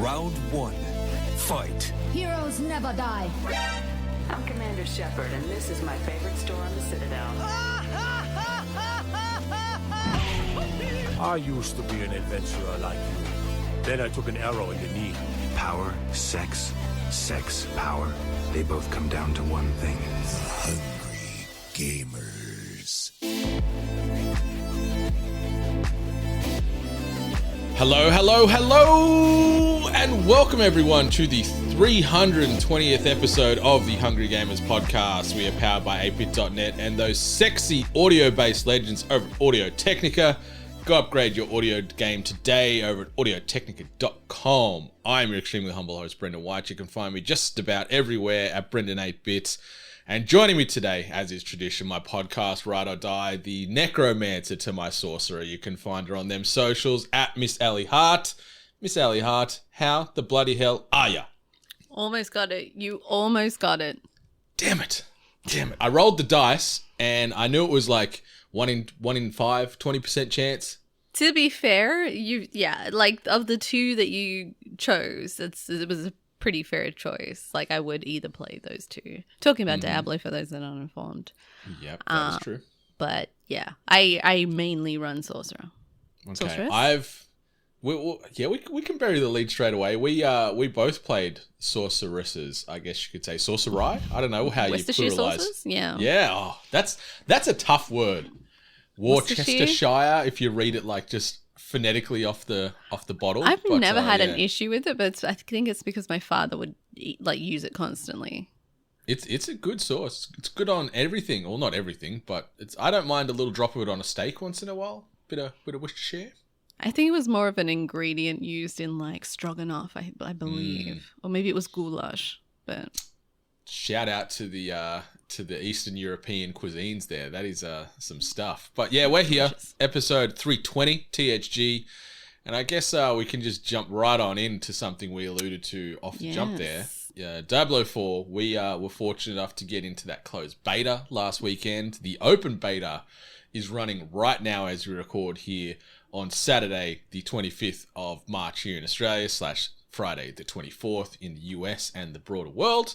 Round one. Fight. Heroes never die. I'm Commander Shepard, and this is my favorite store on the Citadel. I used to be an adventurer like you. Then I took an arrow in the knee. Power, sex, sex, power. They both come down to one thing. Hungry gamers. Hello, hello, hello, and welcome everyone to the 320th episode of the Hungry Gamers podcast. We are powered by ATEBIT.net and those sexy audio-based legends over at Audio Technica. Go upgrade your audio game today over at audiotechnica.com. I'm your extremely humble host, Brendan White. You can find me just about everywhere at Brendan8bits. And joining me today, as is tradition, my podcast, Ride or Die, the necromancer to my sorcerer. You can find her on them socials at Miss Allie Hart. Miss Allie Hart, how the bloody hell are ya? Almost got it. You almost got it. Damn it. I rolled the dice and I knew it was like 1 in 5, 20% chance. To be fair, like of the two that you chose, it was a pretty fair choice. Like I would either play those two. Talking about Diablo for those that aren't informed. Yep, that is true. But yeah, I mainly run sorcerer. Okay, Sorceress? we can bury the lead straight away. We both played sorceresses, I guess you could say. Sorcerai? I don't know how you Worcestershire pluralize. sorcerers? Yeah. Yeah, oh, that's a tough word. Worcestershire, if you read it like just phonetically off the bottle. I've never had an issue with it, but I think it's because my father would use it constantly. It's a good sauce. It's good on everything. Well, not everything, but I don't mind a little drop of it on a steak once in a while. Bit of Worcestershire. I think it was more of an ingredient used in like stroganoff, I believe, or maybe it was goulash. But shout out to the Eastern European cuisines there. That is some stuff. But yeah, we're here, episode 320 THG, and I guess we can just jump right on into something we alluded to off the jump there. Yeah, Diablo IV. We were fortunate enough to get into that closed beta last weekend. The open beta is running right now as we record here on Saturday, the 25th of March here in Australia / Friday, the 24th in the US and the broader world.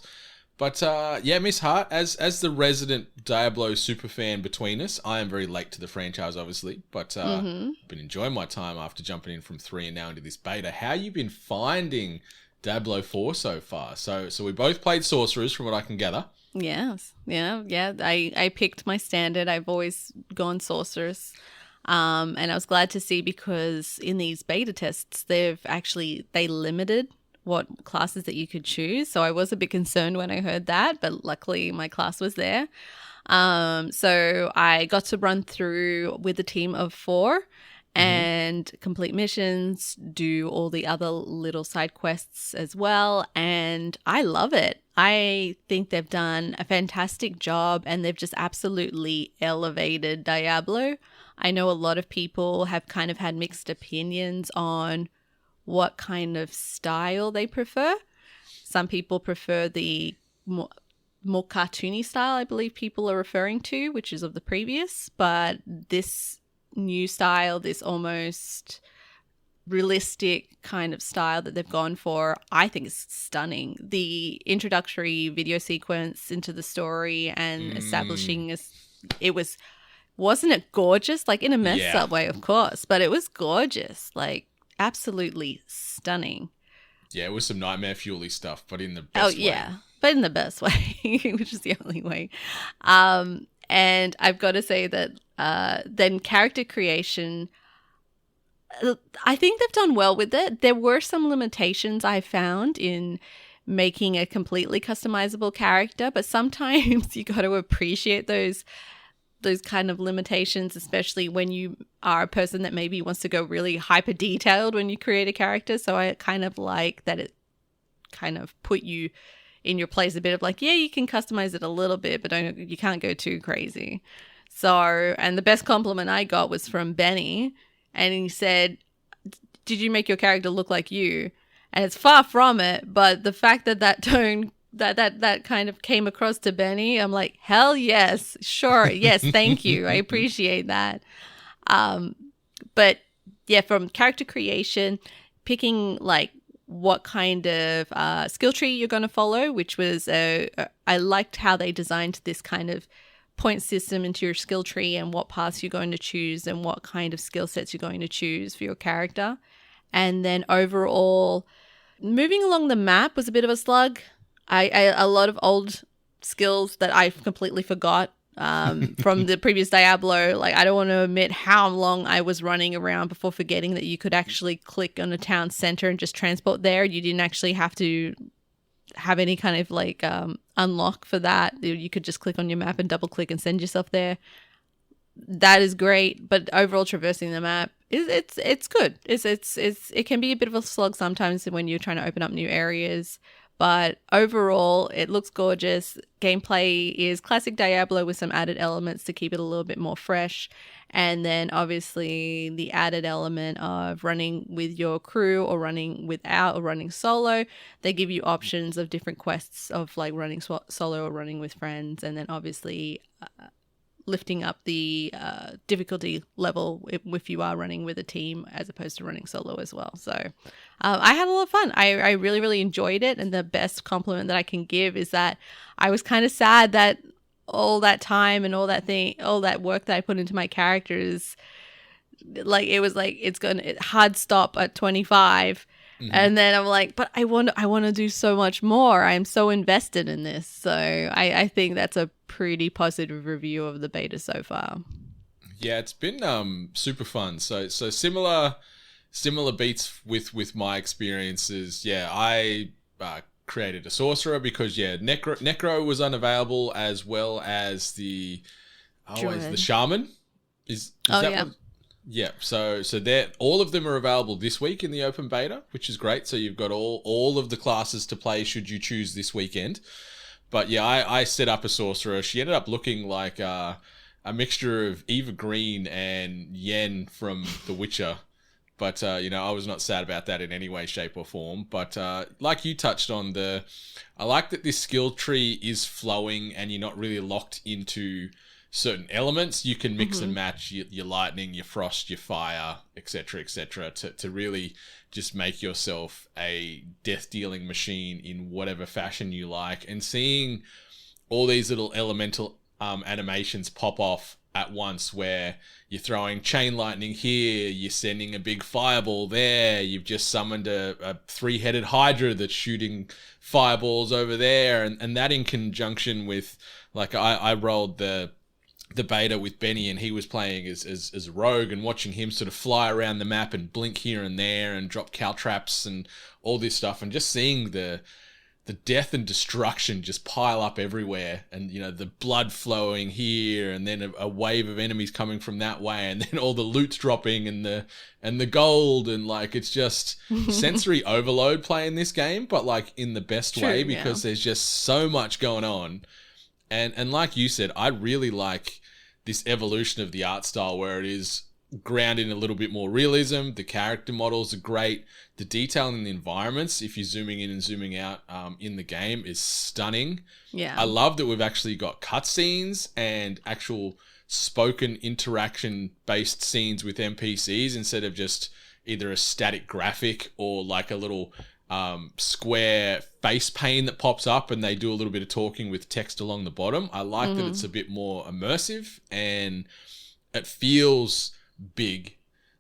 But yeah, Miss Hart, as the resident Diablo superfan between us, I am very late to the franchise, obviously, but I've been enjoying my time after jumping in from 3 and now into this beta. How you been finding Diablo 4 so far? So we both played sorcerers, from what I can gather. Yes, yeah. I picked my standard. I've always gone sorceress. And I was glad to see, because in these beta tests, they limited what classes that you could choose. So I was a bit concerned when I heard that, but luckily my class was there. So I got to run through with a team of 4 and complete missions, do all the other little side quests as well. And I love it. I think they've done a fantastic job, and they've just absolutely elevated Diablo. I know a lot of people have kind of had mixed opinions on what kind of style they prefer. Some people prefer the more cartoony style, I believe people are referring to, which is of the previous. But this new style, this almost realistic kind of style that they've gone for, I think is stunning. The introductory video sequence into the story and establishing wasn't it gorgeous? Like in a mess up way, of course, but it was gorgeous. Like absolutely stunning. Yeah, it was some nightmare fuel-y stuff, but in the best way. Oh, yeah, but in the best way, which is the only way. And I've got to say that then character creation, I think they've done well with it. There were some limitations I found in making a completely customizable character, but sometimes you got to appreciate those kind of limitations, especially when you are a person that maybe wants to go really hyper detailed when you create a character. So I kind of like that it kind of put you in your place a bit of like, yeah, you can customize it a little bit, but you can't go too crazy. So, and the best compliment I got was from Benny, and he said, "Did you make your character look like you?" And it's far from it, but the fact that tone that kind of came across to Benny, I'm like, hell yes, sure, yes, thank you, I appreciate that. But yeah, from character creation, picking like what kind of skill tree you're going to follow, which was I liked how they designed this kind of point system into your skill tree and what paths you're going to choose and what kind of skill sets you're going to choose for your character. And then overall, moving along the map was a bit of a slug. A lot of old skills that I completely forgot from the previous Diablo. Like, I don't want to admit how long I was running around before forgetting that you could actually click on a town center and just transport there. You didn't actually have to have any kind of like unlock for that. You could just click on your map and double click and send yourself there. That is great, but overall traversing the map it's good. It can be a bit of a slog sometimes when you're trying to open up new areas. But overall, it looks gorgeous. Gameplay is classic Diablo with some added elements to keep it a little bit more fresh. And then obviously the added element of running with your crew or running without or running solo. They give you options of different quests of like running solo or running with friends. And then obviously lifting up the difficulty level if you are running with a team as opposed to running solo as well. So I had a lot of fun. I really, really enjoyed it. And the best compliment that I can give is that I was kind of sad that all that time and all that work that I put into my characters, like it was like hard stop at 25. Mm-hmm. And then I'm like, but I want to do so much more. I'm so invested in this. So I think that's a pretty positive review of the beta so far. Yeah, it's been super fun. So similar beats with my experiences. Yeah, I created a sorcerer because Necro was unavailable, as well as the shaman. Is that yeah. what? Yeah, so all of them are available this week in the open beta, which is great. So you've got all of the classes to play should you choose this weekend. But yeah, I set up a sorcerer. She ended up looking like a mixture of Eva Green and Yen from The Witcher. But, I was not sad about that in any way, shape or form. But like you touched on, I like that this skill tree is flowing and you're not really locked into certain elements. You can mix and match your lightning, your frost, your fire, etc., to really just make yourself a death-dealing machine in whatever fashion you like. And seeing all these little elemental animations pop off at once, where you're throwing chain lightning here, you're sending a big fireball there, you've just summoned a three-headed hydra that's shooting fireballs over there, and that in conjunction with, like, I rolled the beta with Benny, and he was playing as a rogue, and watching him sort of fly around the map and blink here and there and drop caltraps and all this stuff, and just seeing the death and destruction just pile up everywhere, and the blood flowing here, and then a wave of enemies coming from that way, and then all the loot's dropping and the gold, and like it's just sensory overload playing this game, but like in the best way, because there's just so much going on. And like you said, I really like this evolution of the art style where it is grounded in a little bit more realism. The character models are great. The detail in the environments, if you're zooming in and zooming out in the game, is stunning. Yeah. I love that we've actually got cutscenes and actual spoken interaction-based scenes with NPCs instead of just either a static graphic or like a little square face pane that pops up and they do a little bit of talking with text along the bottom. I like that it's a bit more immersive and it feels big.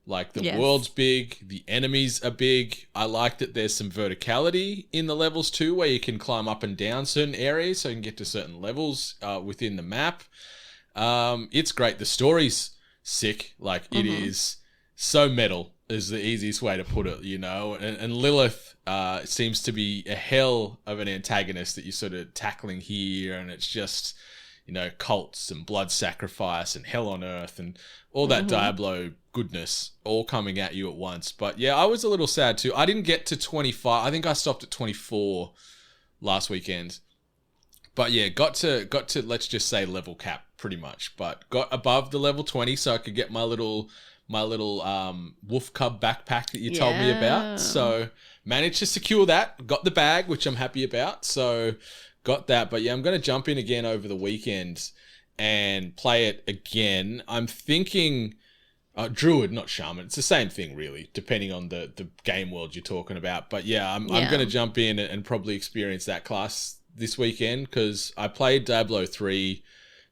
Like the world's big, the enemies are big. I like that there's some verticality in the levels too, where you can climb up and down certain areas so you can get to certain levels within the map. It's great. The story's sick. Like it is so metal is the easiest way to put it, and Lilith seems to be a hell of an antagonist that you're sort of tackling here, and it's just, cults and blood sacrifice and hell on earth and all that Diablo goodness all coming at you at once. But yeah, I was a little sad too. I didn't get to 25. I think I stopped at 24 last weekend. But yeah, got to let's just say level cap pretty much, but got above the level 20 so I could get my little wolf cub backpack that you told me about. So managed to secure that, got the bag, which I'm happy about. So got that. But yeah, I'm going to jump in again over the weekend and play it again. I'm thinking Druid, not Shaman. It's the same thing, really, depending on the game world you're talking about. But yeah, I'm going to jump in and probably experience that class this weekend because I played Diablo 3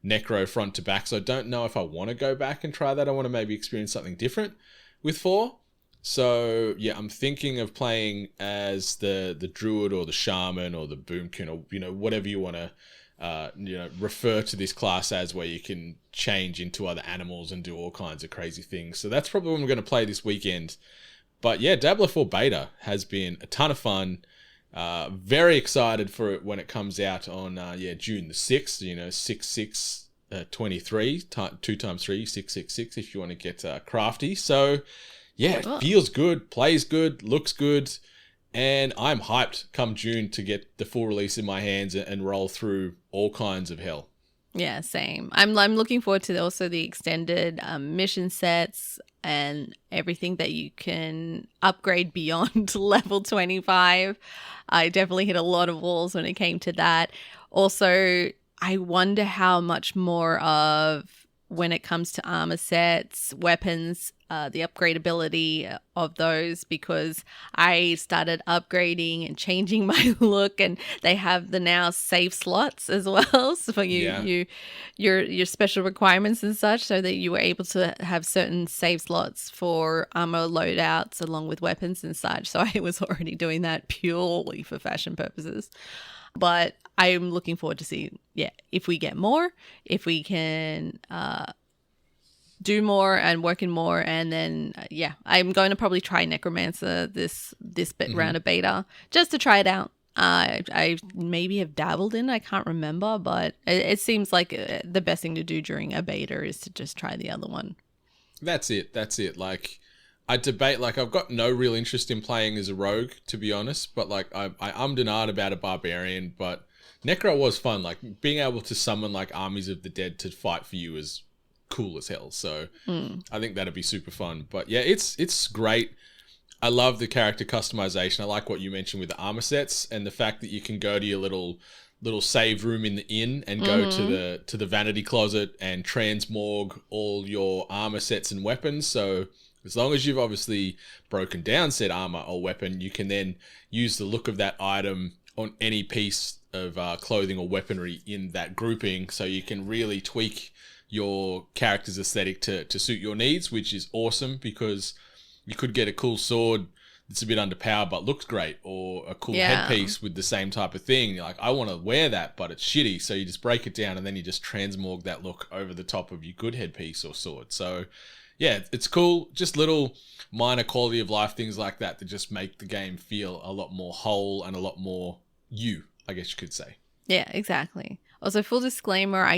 Necro front to back, so I don't know if I want to go back and try that. I want to maybe experience something different with 4. So yeah, I'm thinking of playing as the Druid or the Shaman or the Boomkin or whatever you want to refer to this class as, where you can change into other animals and do all kinds of crazy things. So that's probably what I'm going to play this weekend. But yeah, Diablo 4 beta has been a ton of fun. Very excited for it when it comes out on June the 6th. 6623 2 times 3 666 if you want to get crafty. So yeah, it feels good, plays good, looks good. And I'm hyped come June to get the full release in my hands and roll through all kinds of hell. Yeah, same. I'm looking forward to also the extended mission sets and everything that you can upgrade beyond level 25. I definitely hit a lot of walls when it came to that. Also, I wonder how much more of when it comes to armor sets, weapons, the upgradability of those, because I started upgrading and changing my look, and they have the now save slots as well, so for your special requirements and such, so that you were able to have certain save slots for armor loadouts along with weapons and such. So I was already doing that purely for fashion purposes. But I'm looking forward to see, if we get more, if we can do more and work in more. And then, I'm going to probably try Necromancer this round of beta just to try it out. I maybe have dabbled in, I can't remember, but it seems like the best thing to do during a beta is to just try the other one. That's it. Like, I debate, like, I've got no real interest in playing as a rogue, to be honest, but like I ummed and ahed about a barbarian, but Necro was fun. Like, being able to summon like armies of the dead to fight for you is cool as hell. So I think that'd be super fun. But yeah, it's great. I love the character customization. I like what you mentioned with the armor sets and the fact that you can go to your little save room in the inn and go to the vanity closet and transmorg all your armor sets and weapons. So as long as you've obviously broken down said armor or weapon, you can then use the look of that item on any piece of clothing or weaponry in that grouping. So you can really tweak your character's aesthetic to suit your needs, which is awesome, because you could get a cool sword that's a bit underpowered but looks great, or a cool headpiece with the same type of thing. You're like, I want to wear that, but it's shitty. So you just break it down and then you just transmorg that look over the top of your good headpiece or sword. So yeah, it's cool. Just little minor quality of life things like that just make the game feel a lot more whole and a lot more you, I guess you could say. Yeah, exactly. Also, full disclaimer,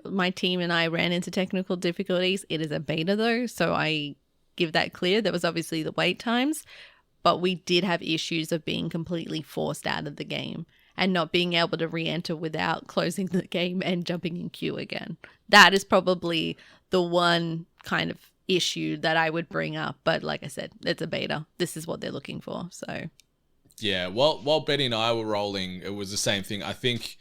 my team and I ran into technical difficulties. It is a beta though, so I give that clear. There was obviously the wait times, but we did have issues of being completely forced out of the game and not being able to re-enter without closing the game and jumping in queue again. That is probably the one kind of issue that I would bring up. But like I said, it's a beta. This is what they're looking for. So yeah, while Betty and I were rolling, it was the same thing. I think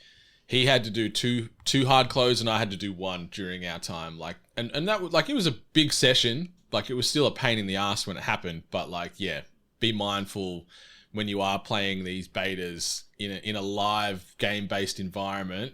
he had to do two hard close and I had to do one during our time. Like, and that was like, it was a big session. Like, it was still a pain in the ass when it happened, but like, yeah, be mindful when you are playing these betas in a live game-based environment.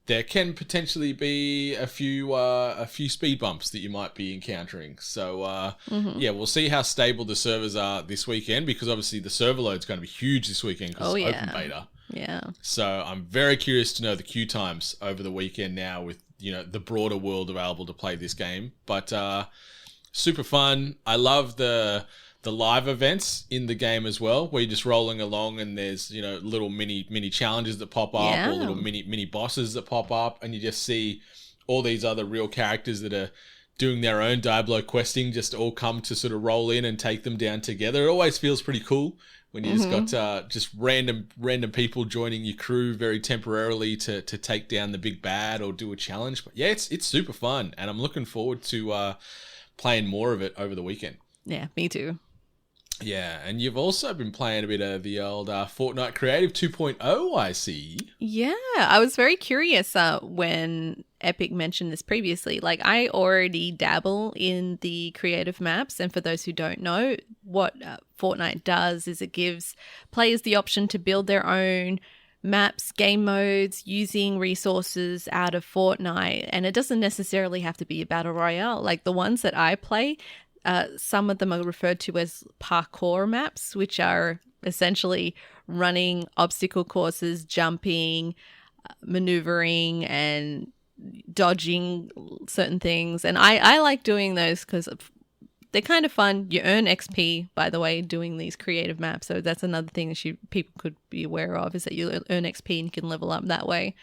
There can potentially be a few speed bumps that you might be encountering. So yeah, we'll see how stable the servers are this weekend, because obviously the server load's going to be huge this weekend because it's open beta. Yeah. So I'm very curious to know the queue times over the weekend now with, the broader world available to play this game. But super fun. I love the live events in the game as well, where you're just rolling along and there's, little mini challenges that pop up, or little mini bosses that pop up, and you just see all these other real characters that are doing their own Diablo questing just all come to sort of roll in and take them down together. It always feels pretty cool when you just got just random people joining your crew very temporarily to take down the big bad or do a challenge. But yeah, it's super fun, and I'm looking forward to playing more of it over the weekend. Yeah, me too. Yeah, and you've also been playing a bit of the old Fortnite Creative 2.0, I see. Yeah, I was very curious when Epic mentioned this previously. Like, I already dabble in the creative maps, and for those who don't know, what Fortnite does is it gives players the option to build their own maps, game modes, using resources out of Fortnite. And it doesn't necessarily have to be a battle royale. Like, the ones that I play, some of them are referred to as parkour maps, which are essentially running obstacle courses, jumping, maneuvering, and dodging certain things. And I like doing those because they're kind of fun. You earn XP, by the way, doing these creative maps. So that's another thing that people could be aware of, is that you earn XP and you can level up that way.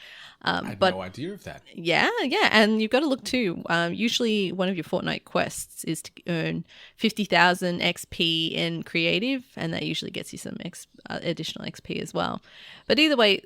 I had no idea of that. Yeah. And you've got to look too. Usually one of your Fortnite quests is to earn 50,000 XP in creative, and that usually gets you some additional XP as well. But either way,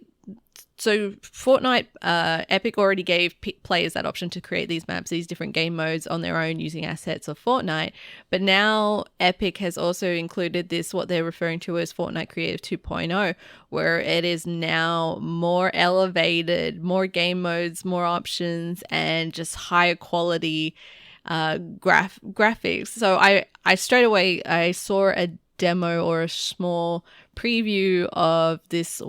so Fortnite, Epic already gave players that option to create these maps, these different game modes on their own using assets of Fortnite. But now Epic has also included this, what they're referring to as Fortnite Creative 2.0, where it is now more elevated, more game modes, more options, and just higher quality graphics. So I straight away, I saw a demo or a small preview of this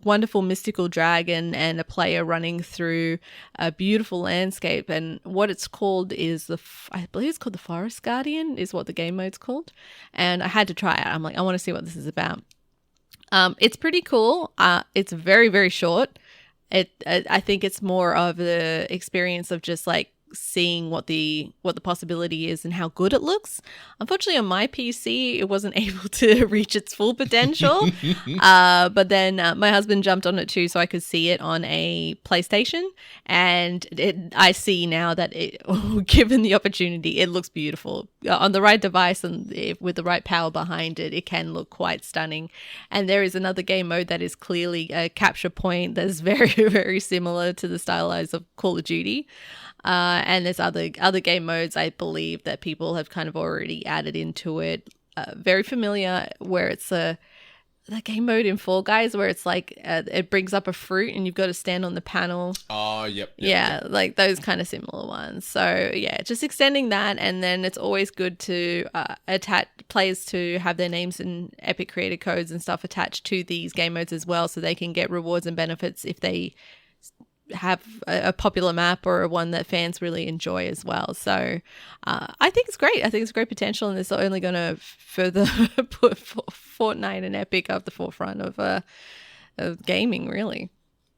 wonderful mystical dragon and a player running through a beautiful landscape, and what it's called is I believe it's called the Forest Guardian is what the game mode's called, and I had to try it. I'm like, I want to see what this is about. It's pretty cool. It's very, very short. I think it's more of the experience of just like seeing what the possibility is and how good it looks. Unfortunately, on my PC, it wasn't able to reach its full potential. But then my husband jumped on it too, so I could see it on a PlayStation. And I see now that given the opportunity, it looks beautiful. On the right device and with the right power behind it, it can look quite stunning. And there is another game mode that is clearly a capture point that is very, very similar to the stylized of Call of Duty. And there's other game modes, I believe, that people have kind of already added into it. Very familiar, where it's the game mode in Fall Guys, where it's like it brings up a fruit and you've got to stand on the panel. Oh, yep. Yeah, like those kind of similar ones. So yeah, just extending that, and then it's always good to attach players to have their names and Epic creator codes and stuff attached to these game modes as well, so they can get rewards and benefits if they have a popular map or one that fans really enjoy as well. So I think it's great. I think it's great potential, and it's only going to further put Fortnite and Epic up the forefront of gaming, really.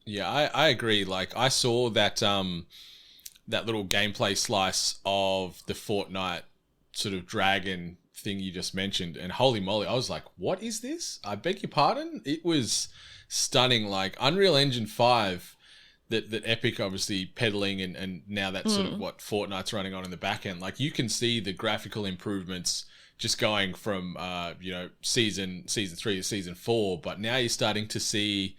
Yeah, I agree. Like, I saw that that little gameplay slice of the Fortnite sort of dragon thing you just mentioned, and holy moly, I was like, what is this? I beg your pardon? It was stunning. Like, Unreal Engine 5 that Epic obviously peddling, and now that's sort of what Fortnite's running on in the back end. Like, you can see the graphical improvements just going from season 3 to season 4, but now you're starting to see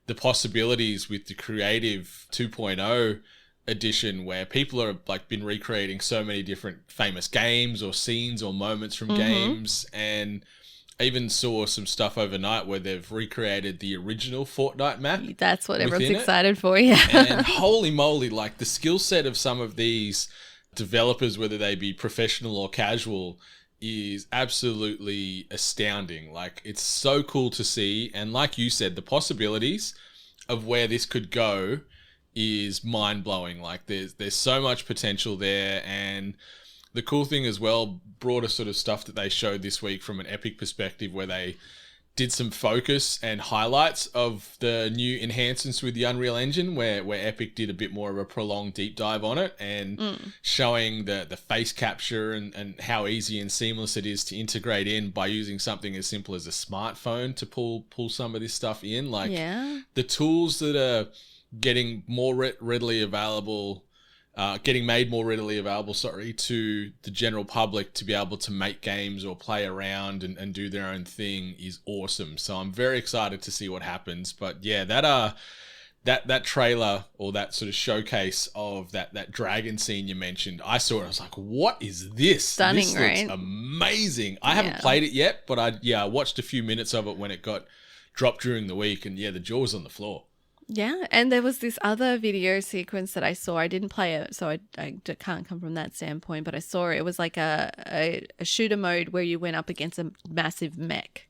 the possibilities with the Creative 2.0 edition, where people are like been recreating so many different famous games or scenes or moments from games. And I even saw some stuff overnight where they've recreated the original Fortnite map. That's what everyone's excited for, yeah. And holy moly, like the skill set of some of these developers, whether they be professional or casual, is absolutely astounding. Like, it's so cool to see. And like you said, the possibilities of where this could go is mind-blowing. Like, there's so much potential there. And the cool thing as well, broader sort of stuff that they showed this week from an Epic perspective, where they did some focus and highlights of the new enhancements with the Unreal Engine, where Epic did a bit more of a prolonged deep dive on it, and showing the face capture and how easy and seamless it is to integrate in by using something as simple as a smartphone to pull some of this stuff in. Like, the tools that are getting more readily available, getting made more readily available, to the general public to be able to make games or play around and do their own thing is awesome. So I'm very excited to see what happens. But yeah, that trailer, or that sort of showcase of that dragon scene you mentioned, I saw it, I was like, what is this? Stunning, this looks right? amazing. I haven't played it yet, but I watched a few minutes of it when it got dropped during the week, and yeah, the jaw was on the floor. Yeah, and there was this other video sequence that I saw. I didn't play it, so I can't come from that standpoint, but I saw it. It was like a shooter mode where you went up against a massive mech,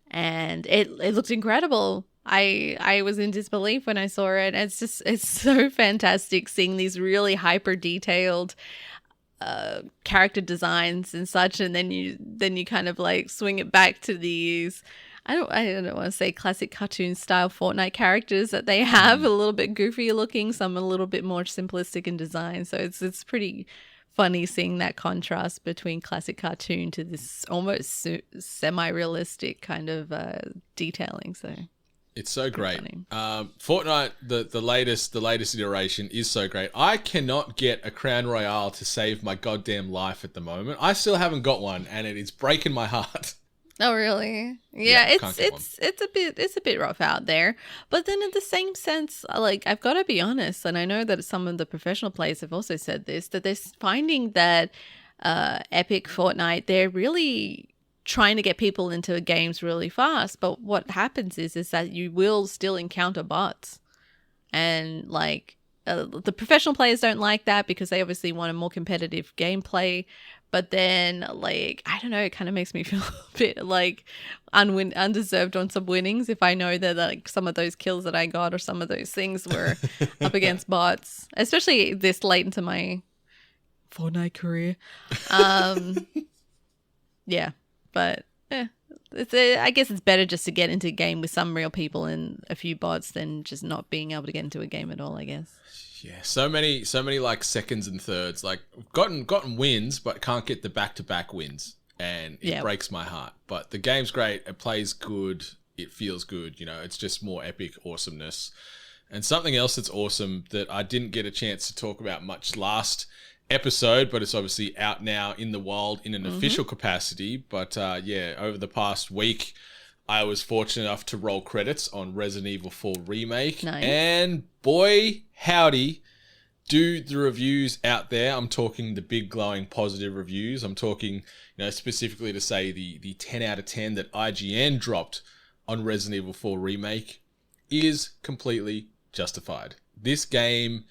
and it looked incredible. I was in disbelief when I saw it. It's so fantastic seeing these really hyper detailed character designs and such, and then you kind of like swing it back to these. I don't want to say classic cartoon style Fortnite characters that they have, a little bit goofy looking, some a little bit more simplistic in design. So it's pretty funny seeing that contrast between classic cartoon to this almost semi-realistic kind of detailing. So it's so great. Fortnite, the latest iteration is so great. I cannot get a Crown Royale to save my goddamn life at the moment. I still haven't got one, and it is breaking my heart. Oh really? Yeah, it's a bit rough out there. But then in the same sense, like I've got to be honest, and I know that some of the professional players have also said this, that they're finding that Epic Fortnite, they're really trying to get people into games really fast. But what happens is that you will still encounter bots, and like the professional players don't like that because they obviously want a more competitive gameplay. But then, like, I don't know, it kind of makes me feel a bit, like, undeserved on some winnings if I know that, like, some of those kills that I got or some of those things were up against bots, especially this late into my Fortnite career. Yeah, but, I guess it's better just to get into a game with some real people and a few bots than just not being able to get into a game at all, I guess. Yeah, so many like seconds and thirds, like gotten wins, but can't get the back-to-back wins, and it breaks my heart. But the game's great, it plays good, it feels good, you know, it's just more epic awesomeness. And something else that's awesome that I didn't get a chance to talk about much last episode, but it's obviously out now in the wild in an official capacity. But over the past week, I was fortunate enough to roll credits on Resident Evil 4 Remake. Nice. And boy, howdy, do the reviews out there. I'm talking the big glowing positive reviews. I'm talking, you know, specifically to say the 10 out of 10 that IGN dropped on Resident Evil 4 Remake is completely justified. This game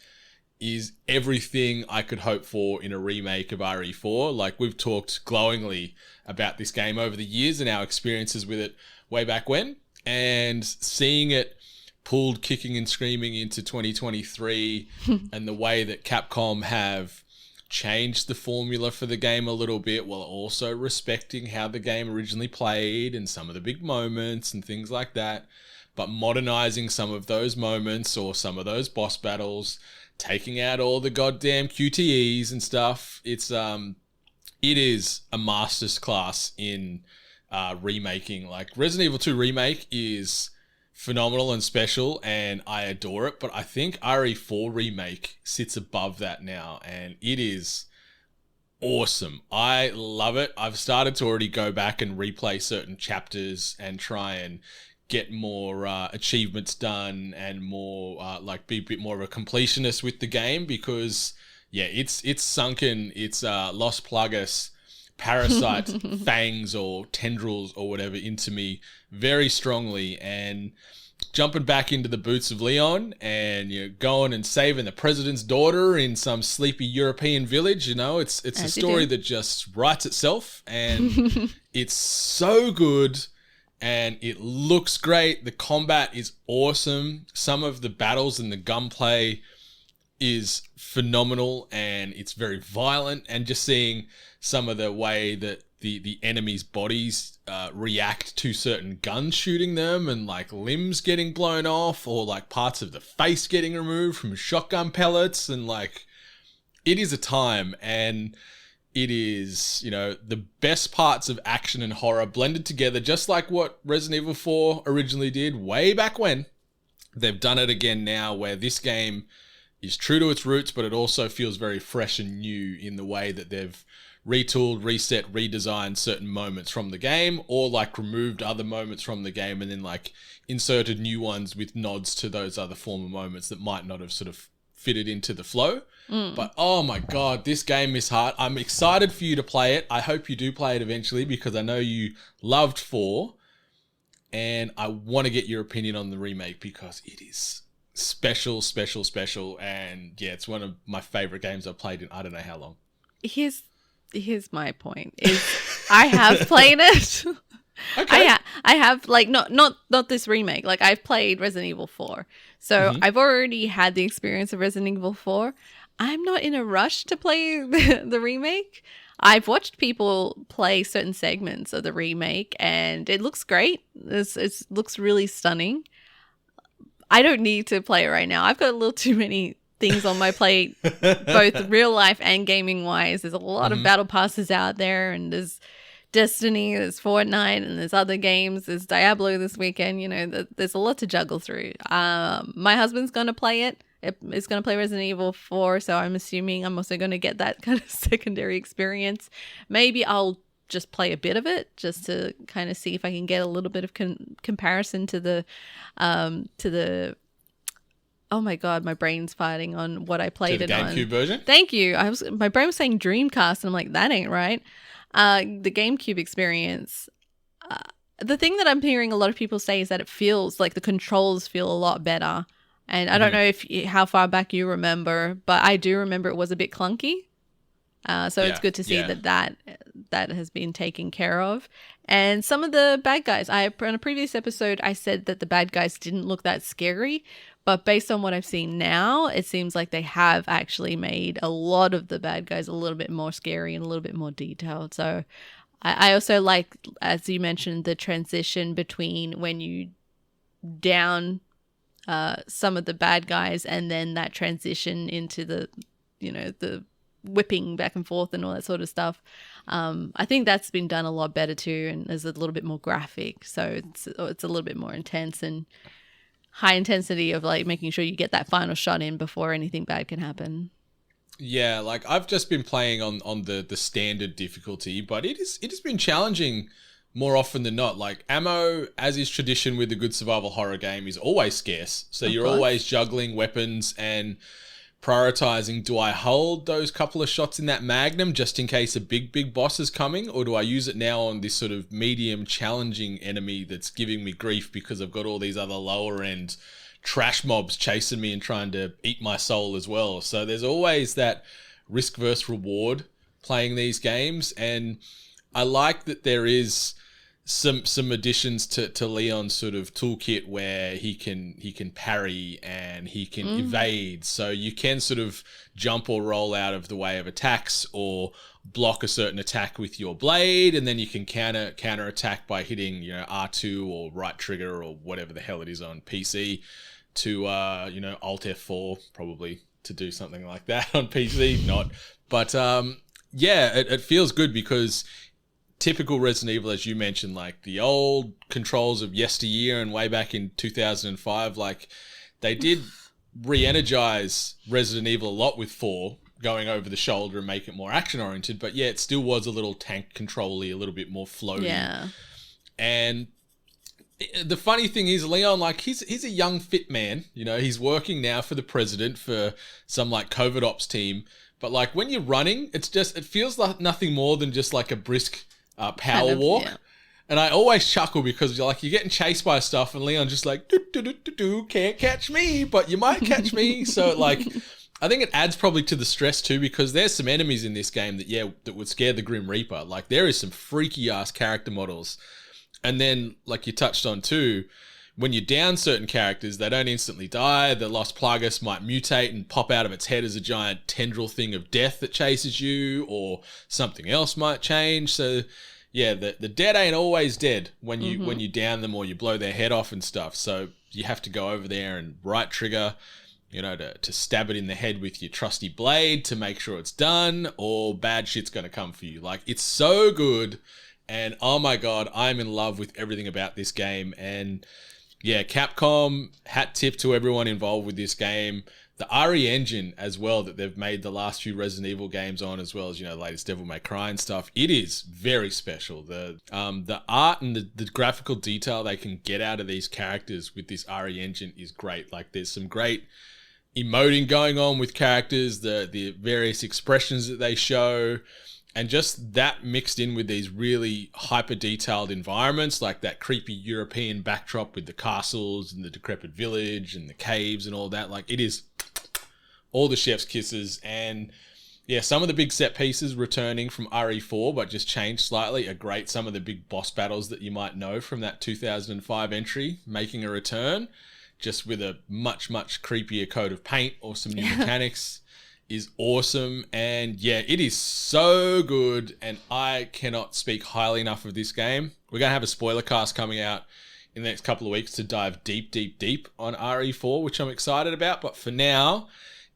is everything I could hope for in a remake of RE4. Like, we've talked glowingly about this game over the years and our experiences with it way back when, and seeing it pulled kicking and screaming into 2023 and the way that Capcom have changed the formula for the game a little bit while also respecting how the game originally played and some of the big moments and things like that, but modernizing some of those moments or some of those boss battles, taking out all the goddamn QTEs and stuff. It is a master's class in remaking. Like, Resident Evil 2 Remake is phenomenal and special, and I adore it, but I think RE4 Remake sits above that now, and it is awesome. I love it. I've started to already go back and replay certain chapters and try and get more achievements done and more be a bit more of a completionist with the game, because it's sunken its Los Plagas parasite fangs or tendrils or whatever into me very strongly, and jumping back into the boots of Leon and, you know, going and saving the president's daughter in some sleepy European village, you know, it's a story that just writes itself, and it's so good. And it looks great. The combat is awesome. Some of the battles and the gunplay is phenomenal, and it's very violent. And just seeing some of the way that the enemy's bodies react to certain guns shooting them, and like limbs getting blown off, or like parts of the face getting removed from shotgun pellets, and like, it is a time. And it is, you know, the best parts of action and horror blended together, just like what Resident Evil 4 originally did way back when. They've done it again now, where this game is true to its roots, but it also feels very fresh and new in the way that they've retooled, reset, redesigned certain moments from the game, or like removed other moments from the game and then like inserted new ones with nods to those other former moments that might not have sort of fitted into the flow. But oh my god, this game is hard. I'm excited for you to play it. I hope you do play it eventually, because I know you loved 4, and I want to get your opinion on the remake, because it is special, special, special. And yeah, it's one of my favorite games I've played in I don't know how long. Here's my point is I have played it. Okay. I have like not this remake. Like I've played Resident Evil 4. So I've already had the experience of Resident Evil 4. I'm not in a rush to play the remake. I've watched people play certain segments of the remake and it looks great. It looks really stunning. I don't need to play it right now. I've got a little too many things on my plate, both real life and gaming wise. There's a lot of battle passes out there, and there's Destiny, there's Fortnite, and there's other games. There's Diablo this weekend. You know, there's a lot to juggle through. My husband's going to play it. It's going to play Resident Evil 4, so I'm assuming I'm also going to get that kind of secondary experience. Maybe I'll just play a bit of it just to kind of see if I can get a little bit of comparison to the oh my god, my brain's fighting on what I played it on. The GameCube version? Thank you. My brain was saying Dreamcast, and I'm like, that ain't right. The GameCube experience. The thing that I'm hearing a lot of people say is that it feels like the controls feel a lot better. And I don't know how far back you remember, but I do remember it was a bit clunky. So it's good to see that has been taken care of. And some of the bad guys, on a previous episode, I said that the bad guys didn't look that scary. But based on what I've seen now, it seems like they have actually made a lot of the bad guys a little bit more scary and a little bit more detailed. So I also like, as you mentioned, the transition between when you down some of the bad guys and then that transition into the whipping back and forth and all that sort of stuff. I think that's been done a lot better too, and is a little bit more graphic. So it's a little bit more intense and high intensity of like making sure you get that final shot in before anything bad can happen. Yeah, like I've just been playing on the standard difficulty, but it has been challenging more often than not. Like ammo, as is tradition with a good survival horror game, is always scarce. So you're always juggling weapons and prioritizing, do I hold those couple of shots in that magnum just in case a big boss is coming, or do I use it now on this sort of medium challenging enemy that's giving me grief because I've got all these other lower end trash mobs chasing me and trying to eat my soul as well. So there's always that risk versus reward playing these games, and I like that there is some additions to Leon's sort of toolkit where he can parry and he can evade, so you can sort of jump or roll out of the way of attacks or block a certain attack with your blade, and then you can counter attack by hitting R2 or right trigger or whatever the hell it is on PC to Alt F4 probably to do something like that on PC. Not, but it feels good because typical Resident Evil, as you mentioned, like the old controls of yesteryear and way back in 2005, like they did re-energize Resident Evil a lot with 4, going over the shoulder and make it more action-oriented, but yeah, it still was a little tank control-y, a little bit more floaty. Yeah. And the funny thing is, Leon, like he's a young, fit man. He's working now for the president for some like COVID ops team, but like when you're running, it feels like nothing more than just like a brisk power walk. Yeah. And I always chuckle because you're getting chased by stuff and Leon's just like, can't catch me, but you might catch me. So like, I think it adds probably to the stress too, because there's some enemies in this game that would scare the Grim Reaper. Like there is some freaky ass character models. And then like you touched on too, when you down certain characters, they don't instantly die. The Los Plagas might mutate and pop out of its head as a giant tendril thing of death that chases you, or something else might change. So yeah, the dead ain't always dead when you down them or you blow their head off and stuff. So you have to go over there and right trigger, to stab it in the head with your trusty blade to make sure it's done, or bad shit's going to come for you. Like, it's so good. And oh my God, I'm in love with everything about this game. And yeah, Capcom, hat tip to everyone involved with this game. The RE engine as well that they've made the last few Resident Evil games on, as well as, the latest Devil May Cry and stuff. It is very special. The art and the graphical detail they can get out of these characters with this RE engine is great. Like there's some great emoting going on with characters, the various expressions that they show. And just that mixed in with these really hyper detailed environments, like that creepy European backdrop with the castles and the decrepit village and the caves and all that. Like, it is all the chef's kisses. And yeah, some of the big set pieces returning from RE4, but just changed slightly, are great. Some of the big boss battles that you might know from that 2005 entry making a return, just with a much, much creepier coat of paint or some new mechanics, is awesome. And yeah, it is so good, and I cannot speak highly enough of this game. We're going to have a spoiler cast coming out in the next couple of weeks to dive deep, deep, deep on RE4, which I'm excited about. But for now,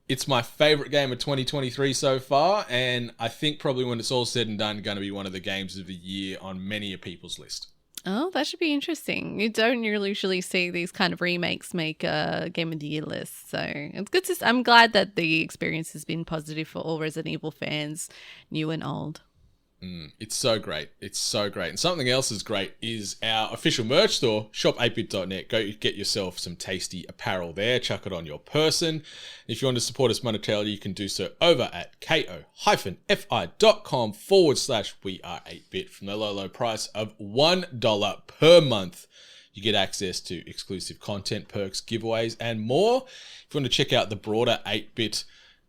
it's my favorite game of 2023 so far, and I think probably when it's all said and done, going to be one of the games of the year on many of people's list. Oh, that should be interesting. You don't usually see these kind of remakes make a Game of the Year list. So it's good to I'm glad that the experience has been positive for all Resident Evil fans, new and old. It's so great. It's so great. And something else is great is our official merch store, shop8bit.net. Go get yourself some tasty apparel there. Chuck it on your person. If you want to support us monetarily, you can do so over at ko-fi.com/we-are8bit. From the low price of $1 per month, you get access to exclusive content, perks, giveaways, and more. If you want to check out the broader 8-bit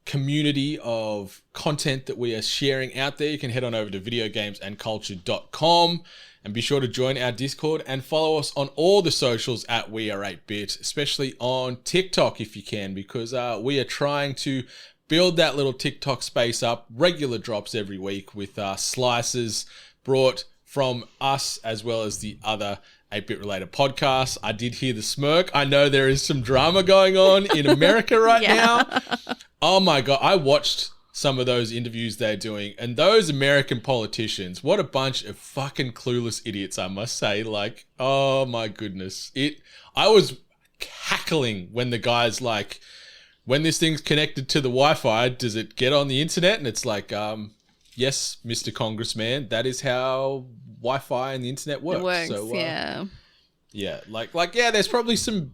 community of content that we are sharing out there, you can head on over to videogamesandculture.com and be sure to join our Discord and follow us on all the socials at We Are 8-Bit, especially on TikTok if you can, because we are trying to build that little TikTok space up. Regular drops every week with slices brought from us as well as the other 8-bit related podcasts. I did hear the smirk. I know there is some drama going on in America right now. Oh my God, I watched some of those interviews they're doing, and those American politicians, what a bunch of fucking clueless idiots, I must say. Like, oh my goodness. I was cackling when the guy's like, when this thing's connected to the Wi-Fi, does it get on the internet? And it's like, yes, Mr. Congressman, that is how Wi-Fi and the internet works. It works, so, yeah. Yeah, yeah, there's probably some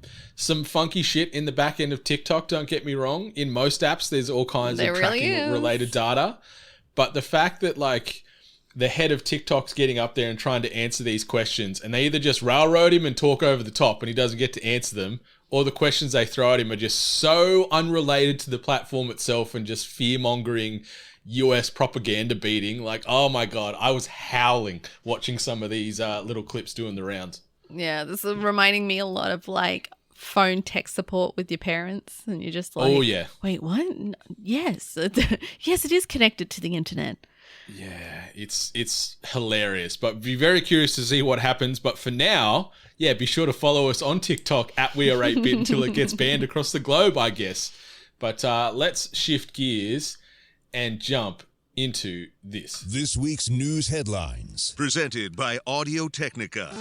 funky shit in the back end of TikTok, don't get me wrong. In most apps, there's all kinds of tracking related data. But the fact that, like, the head of TikTok's getting up there and trying to answer these questions, and they either just railroad him and talk over the top and he doesn't get to answer them, or the questions they throw at him are just so unrelated to the platform itself and just fear-mongering US propaganda beating. Like, oh my God, I was howling watching some of these little clips doing the rounds. Yeah, this is reminding me a lot of like phone tech support with your parents, and you're just like, oh yeah, wait, what? Yes, yes, it is connected to the internet. Yeah, it's hilarious, but be very curious to see what happens. But for now, yeah, be sure to follow us on TikTok at We Are 8-Bit until it gets banned across the globe, I guess. But let's shift gears and jump into this. This week's news headlines. Presented by Audio-Technica.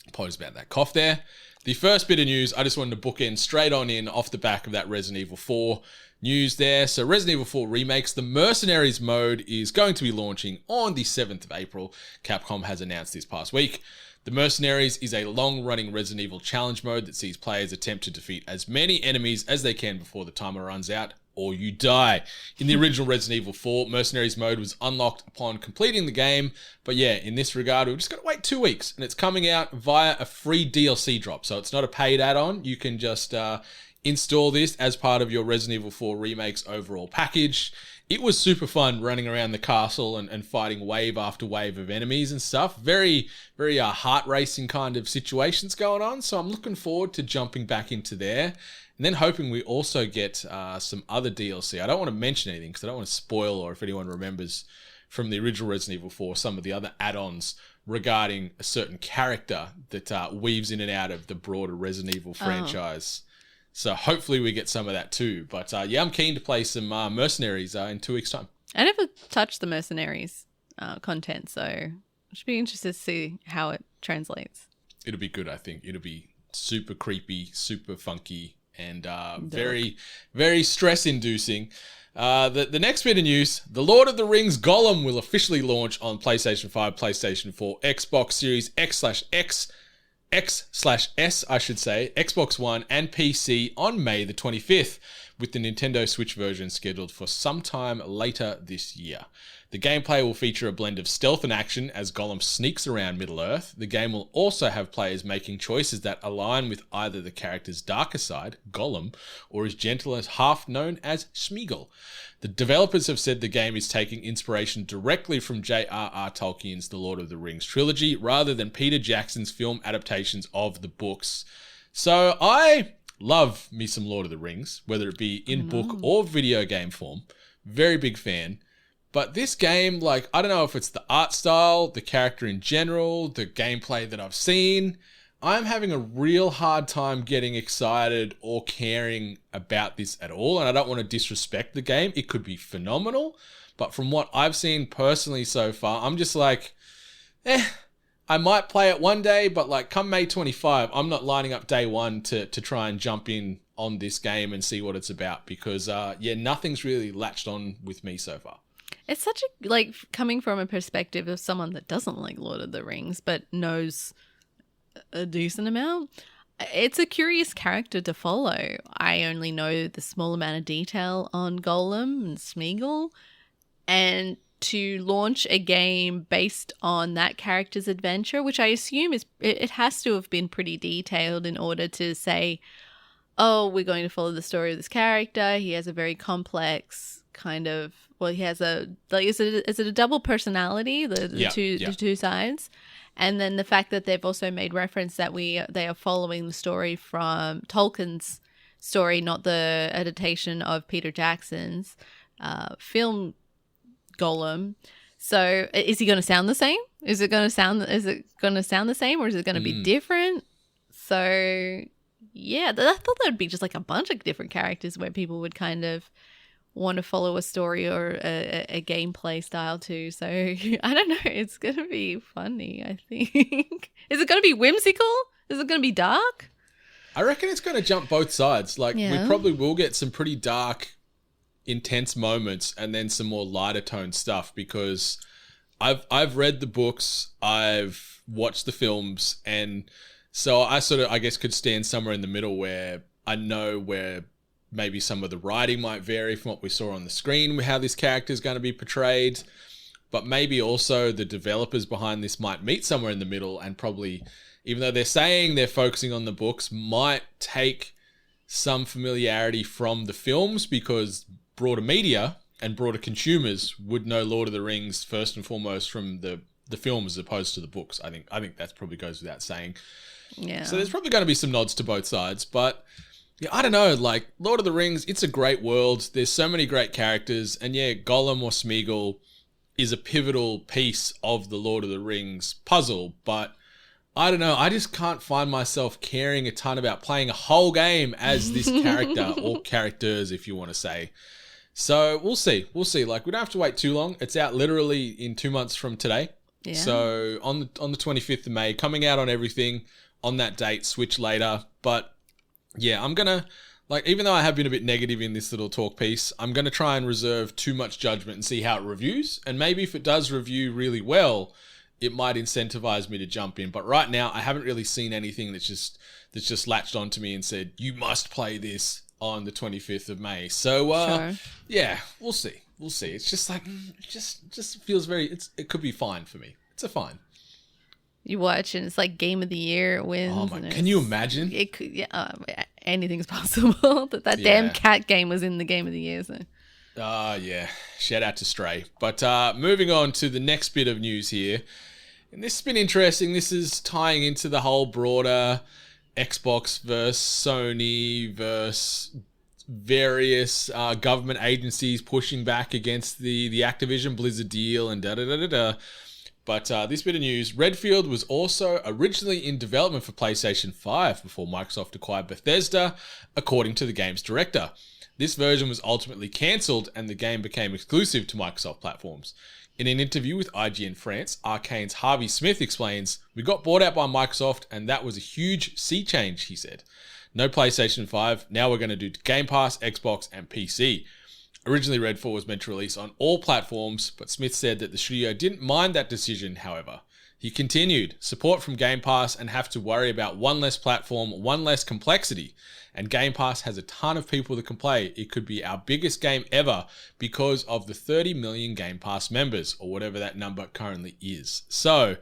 Apologies about that cough there. The first bit of news, I just wanted to bookend straight on in off the back of that Resident Evil 4 news there. So Resident Evil 4 Remakes, the Mercenaries mode is going to be launching on the 7th of April. Capcom has announced this past week. The Mercenaries is a long-running Resident Evil challenge mode that sees players attempt to defeat as many enemies as they can before the timer runs out, or you die. In the original Resident Evil 4, Mercenaries mode was unlocked upon completing the game, but yeah, in this regard, we've just got to wait 2 weeks, and it's coming out via a free DLC drop, so it's not a paid add-on. You can just install this as part of your Resident Evil 4 Remakes overall package. It was super fun running around the castle and fighting wave after wave of enemies and stuff. Very, very heart-racing kind of situations going on, so I'm looking forward to jumping back into there. And then hoping we also get some other DLC. I don't want to mention anything because I don't want to spoil, or if anyone remembers from the original Resident Evil 4, some of the other add-ons regarding a certain character that weaves in and out of the broader Resident Evil franchise. So hopefully we get some of that too. But yeah, I'm keen to play some Mercenaries in 2 weeks' time. I never touched the Mercenaries content, so I should be interested to see how it translates. It'll be good, I think. It'll be super creepy, super funky, and very, very stress-inducing. The next bit of news, The Lord of the Rings Gollum will officially launch on PlayStation 5, PlayStation 4, Xbox Series X/X, X/S, I should say, Xbox One and PC on May the 25th, with the Nintendo Switch version scheduled for sometime later this year. The gameplay will feature a blend of stealth and action as Gollum sneaks around Middle-earth. The game will also have players making choices that align with either the character's darker side, Gollum, or his gentler half known as Smeagol. The developers have said the game is taking inspiration directly from J.R.R. Tolkien's The Lord of the Rings trilogy, rather than Peter Jackson's film adaptations of the books. So I love me some Lord of the Rings, whether it be in book or video game form. Very big fan. But this game, like, I don't know if it's the art style, the character in general, the gameplay that I've seen. I'm having a real hard time getting excited or caring about this at all. And I don't want to disrespect the game. It could be phenomenal. But from what I've seen personally so far, I'm just like, I might play it one day. But like come May 25, I'm not lining up day one to try and jump in on this game and see what it's about. Because, nothing's really latched on with me so far. It's such a, like, coming from a perspective of someone that doesn't like Lord of the Rings but knows a decent amount. It's a curious character to follow. I only know the small amount of detail on Gollum and Smeagol, and to launch a game based on that character's adventure, which I assume is, it has to have been pretty detailed in order to say, oh, we're going to follow the story of this character. He has a very complex kind of, well, he has a, like, is it a double personality, the two sides? And then the fact that they've also made reference that they are following the story from Tolkien's story, not the adaptation of Peter Jackson's film Gollum. So is he going to sound the same? Is it going to sound the same, or is it going to be different? So yeah, I thought that would be just like a bunch of different characters where people would kind of want to follow a story or a gameplay style too. So I don't know. It's going to be funny, I think. Is it going to be whimsical? Is it going to be dark? I reckon it's going to jump both sides. Like, we probably will get some pretty dark, intense moments and then some more lighter tone stuff, because I've read the books, I've watched the films, and so I sort of, I guess, could stand somewhere in the middle where I know where maybe some of the writing might vary from what we saw on the screen, how this character is going to be portrayed. But maybe also the developers behind this might meet somewhere in the middle and probably, even though they're saying they're focusing on the books, might take some familiarity from the films, because broader media and broader consumers would know Lord of the Rings first and foremost from the film as opposed to the books. I think that probably goes without saying. Yeah. So there's probably going to be some nods to both sides, but yeah, I don't know, like, Lord of the Rings, it's a great world. There's so many great characters. And yeah, Gollum or Smeagol is a pivotal piece of the Lord of the Rings puzzle. But I don't know, I just can't find myself caring a ton about playing a whole game as this character, or characters, if you want to say. So we'll see. Like, we don't have to wait too long. It's out literally in 2 months from today. Yeah. So on the 25th of May, coming out on everything on that date, Switch later. But yeah, I'm going to, like, even though I have been a bit negative in this little talk piece, I'm going to try and reserve too much judgment and see how it reviews. And maybe if it does review really well, it might incentivize me to jump in. But right now, I haven't really seen anything that's just latched onto me and said, you must play this on the 25th of May. So, yeah, we'll see. It's just like, it just feels it could be fine for me. It's a fine. You watch and it's like game of the year wins. Oh my! Can you imagine? It could, anything's possible. that damn cat game was in the game of the year. So. Yeah. Shout out to Stray. But moving on to the next bit of news here, and this has been interesting. This is tying into the whole broader Xbox versus Sony versus various government agencies pushing back against the Activision Blizzard deal and da-da-da-da-da. But this bit of news, Redfield was also originally in development for PlayStation 5 before Microsoft acquired Bethesda, according to the game's director. This version was ultimately cancelled and the game became exclusive to Microsoft platforms. In an interview with IGN France, Arcane's Harvey Smith explains, "We got bought out by Microsoft and that was a huge sea change," he said. "No PlayStation 5, now we're going to do Game Pass, Xbox and PC. Originally, Redfall was meant to release on all platforms, but Smith said that the studio didn't mind that decision, however. He continued, support from Game Pass and have to worry about one less platform, one less complexity. And Game Pass has a ton of people that can play. It could be our biggest game ever because of the 30 million Game Pass members, or whatever that number currently is. So,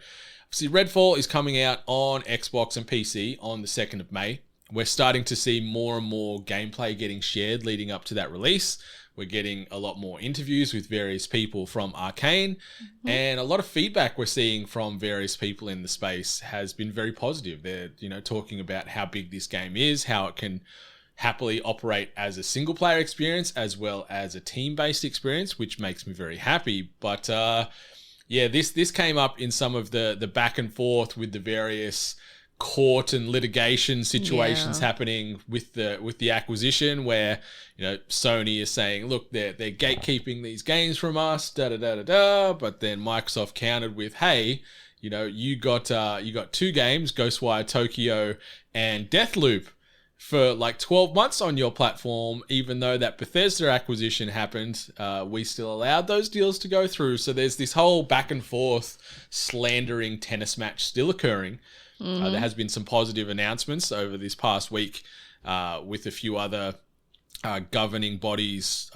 obviously Redfall is coming out on Xbox and PC on the 2nd of May. We're starting to see more and more gameplay getting shared leading up to that release. We're getting a lot more interviews with various people from Arcane, and a lot of feedback we're seeing from various people in the space has been very positive. They're, talking about how big this game is, how it can happily operate as a single player experience as well as a team-based experience, which makes me very happy. But this came up in some of the back and forth with the various court and litigation situations happening with the acquisition, where Sony is saying, look, they're gatekeeping these games from us, but then Microsoft countered with, hey, you got 2 games, Ghostwire Tokyo and Deathloop, for like 12 months on your platform. Even though that Bethesda acquisition happened, we still allowed those deals to go through. So there's this whole back and forth slandering tennis match still occurring. There has been some positive announcements over this past week with a few other governing bodies,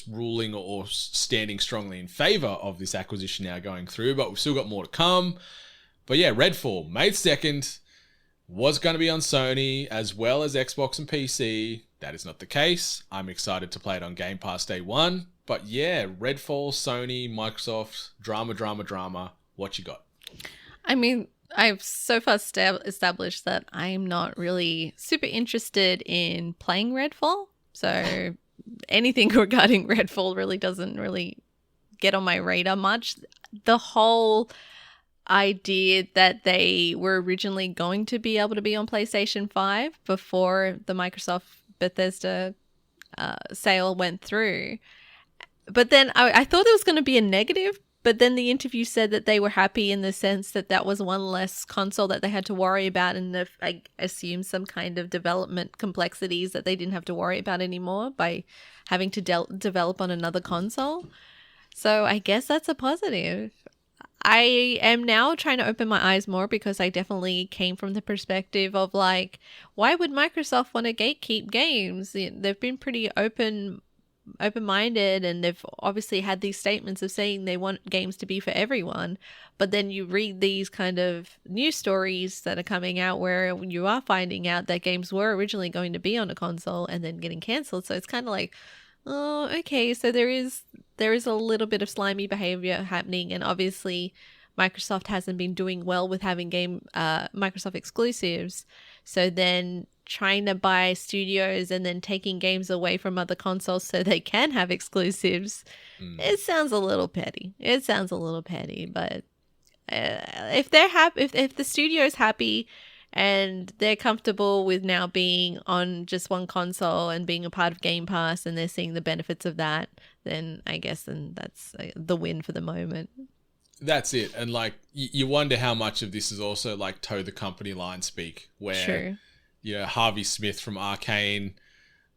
ruling or standing strongly in favor of this acquisition now going through, but we've still got more to come. But yeah, Redfall, May 2nd, was going to be on Sony as well as Xbox and PC. That is not the case. I'm excited to play it on Game Pass day one. But yeah, Redfall, Sony, Microsoft, drama. What you got? I mean, I've so far established that I'm not really super interested in playing Redfall. So anything regarding Redfall really doesn't really get on my radar much. The whole idea that they were originally going to be able to be on PlayStation 5 before the Microsoft Bethesda sale went through. But then I thought it was going to be a negative. But then the interview said that they were happy in the sense that that was one less console that they had to worry about, and I assume some kind of development complexities that they didn't have to worry about anymore by having to develop on another console. So I guess that's a positive. I am now trying to open my eyes more, because I definitely came from the perspective of like, why would Microsoft want to gatekeep games? They've been pretty open-minded, and they've obviously had these statements of saying they want games to be for everyone. But then you read these kind of news stories that are coming out where you are finding out that games were originally going to be on a console and then getting cancelled. So it's kind of like, oh, okay, so there is a little bit of slimy behavior happening, and obviously Microsoft hasn't been doing well with having Microsoft exclusives. So then trying to buy studios and then taking games away from other consoles so they can have exclusives, it sounds a little petty. But if they're happy, if the studio's happy and they're comfortable with now being on just one console and being a part of Game Pass, and they're seeing the benefits of that, then I guess that's the win for the moment. That's it. And like, you wonder how much of this is also like toe the company line speak, where Sure. Harvey Smith from Arcane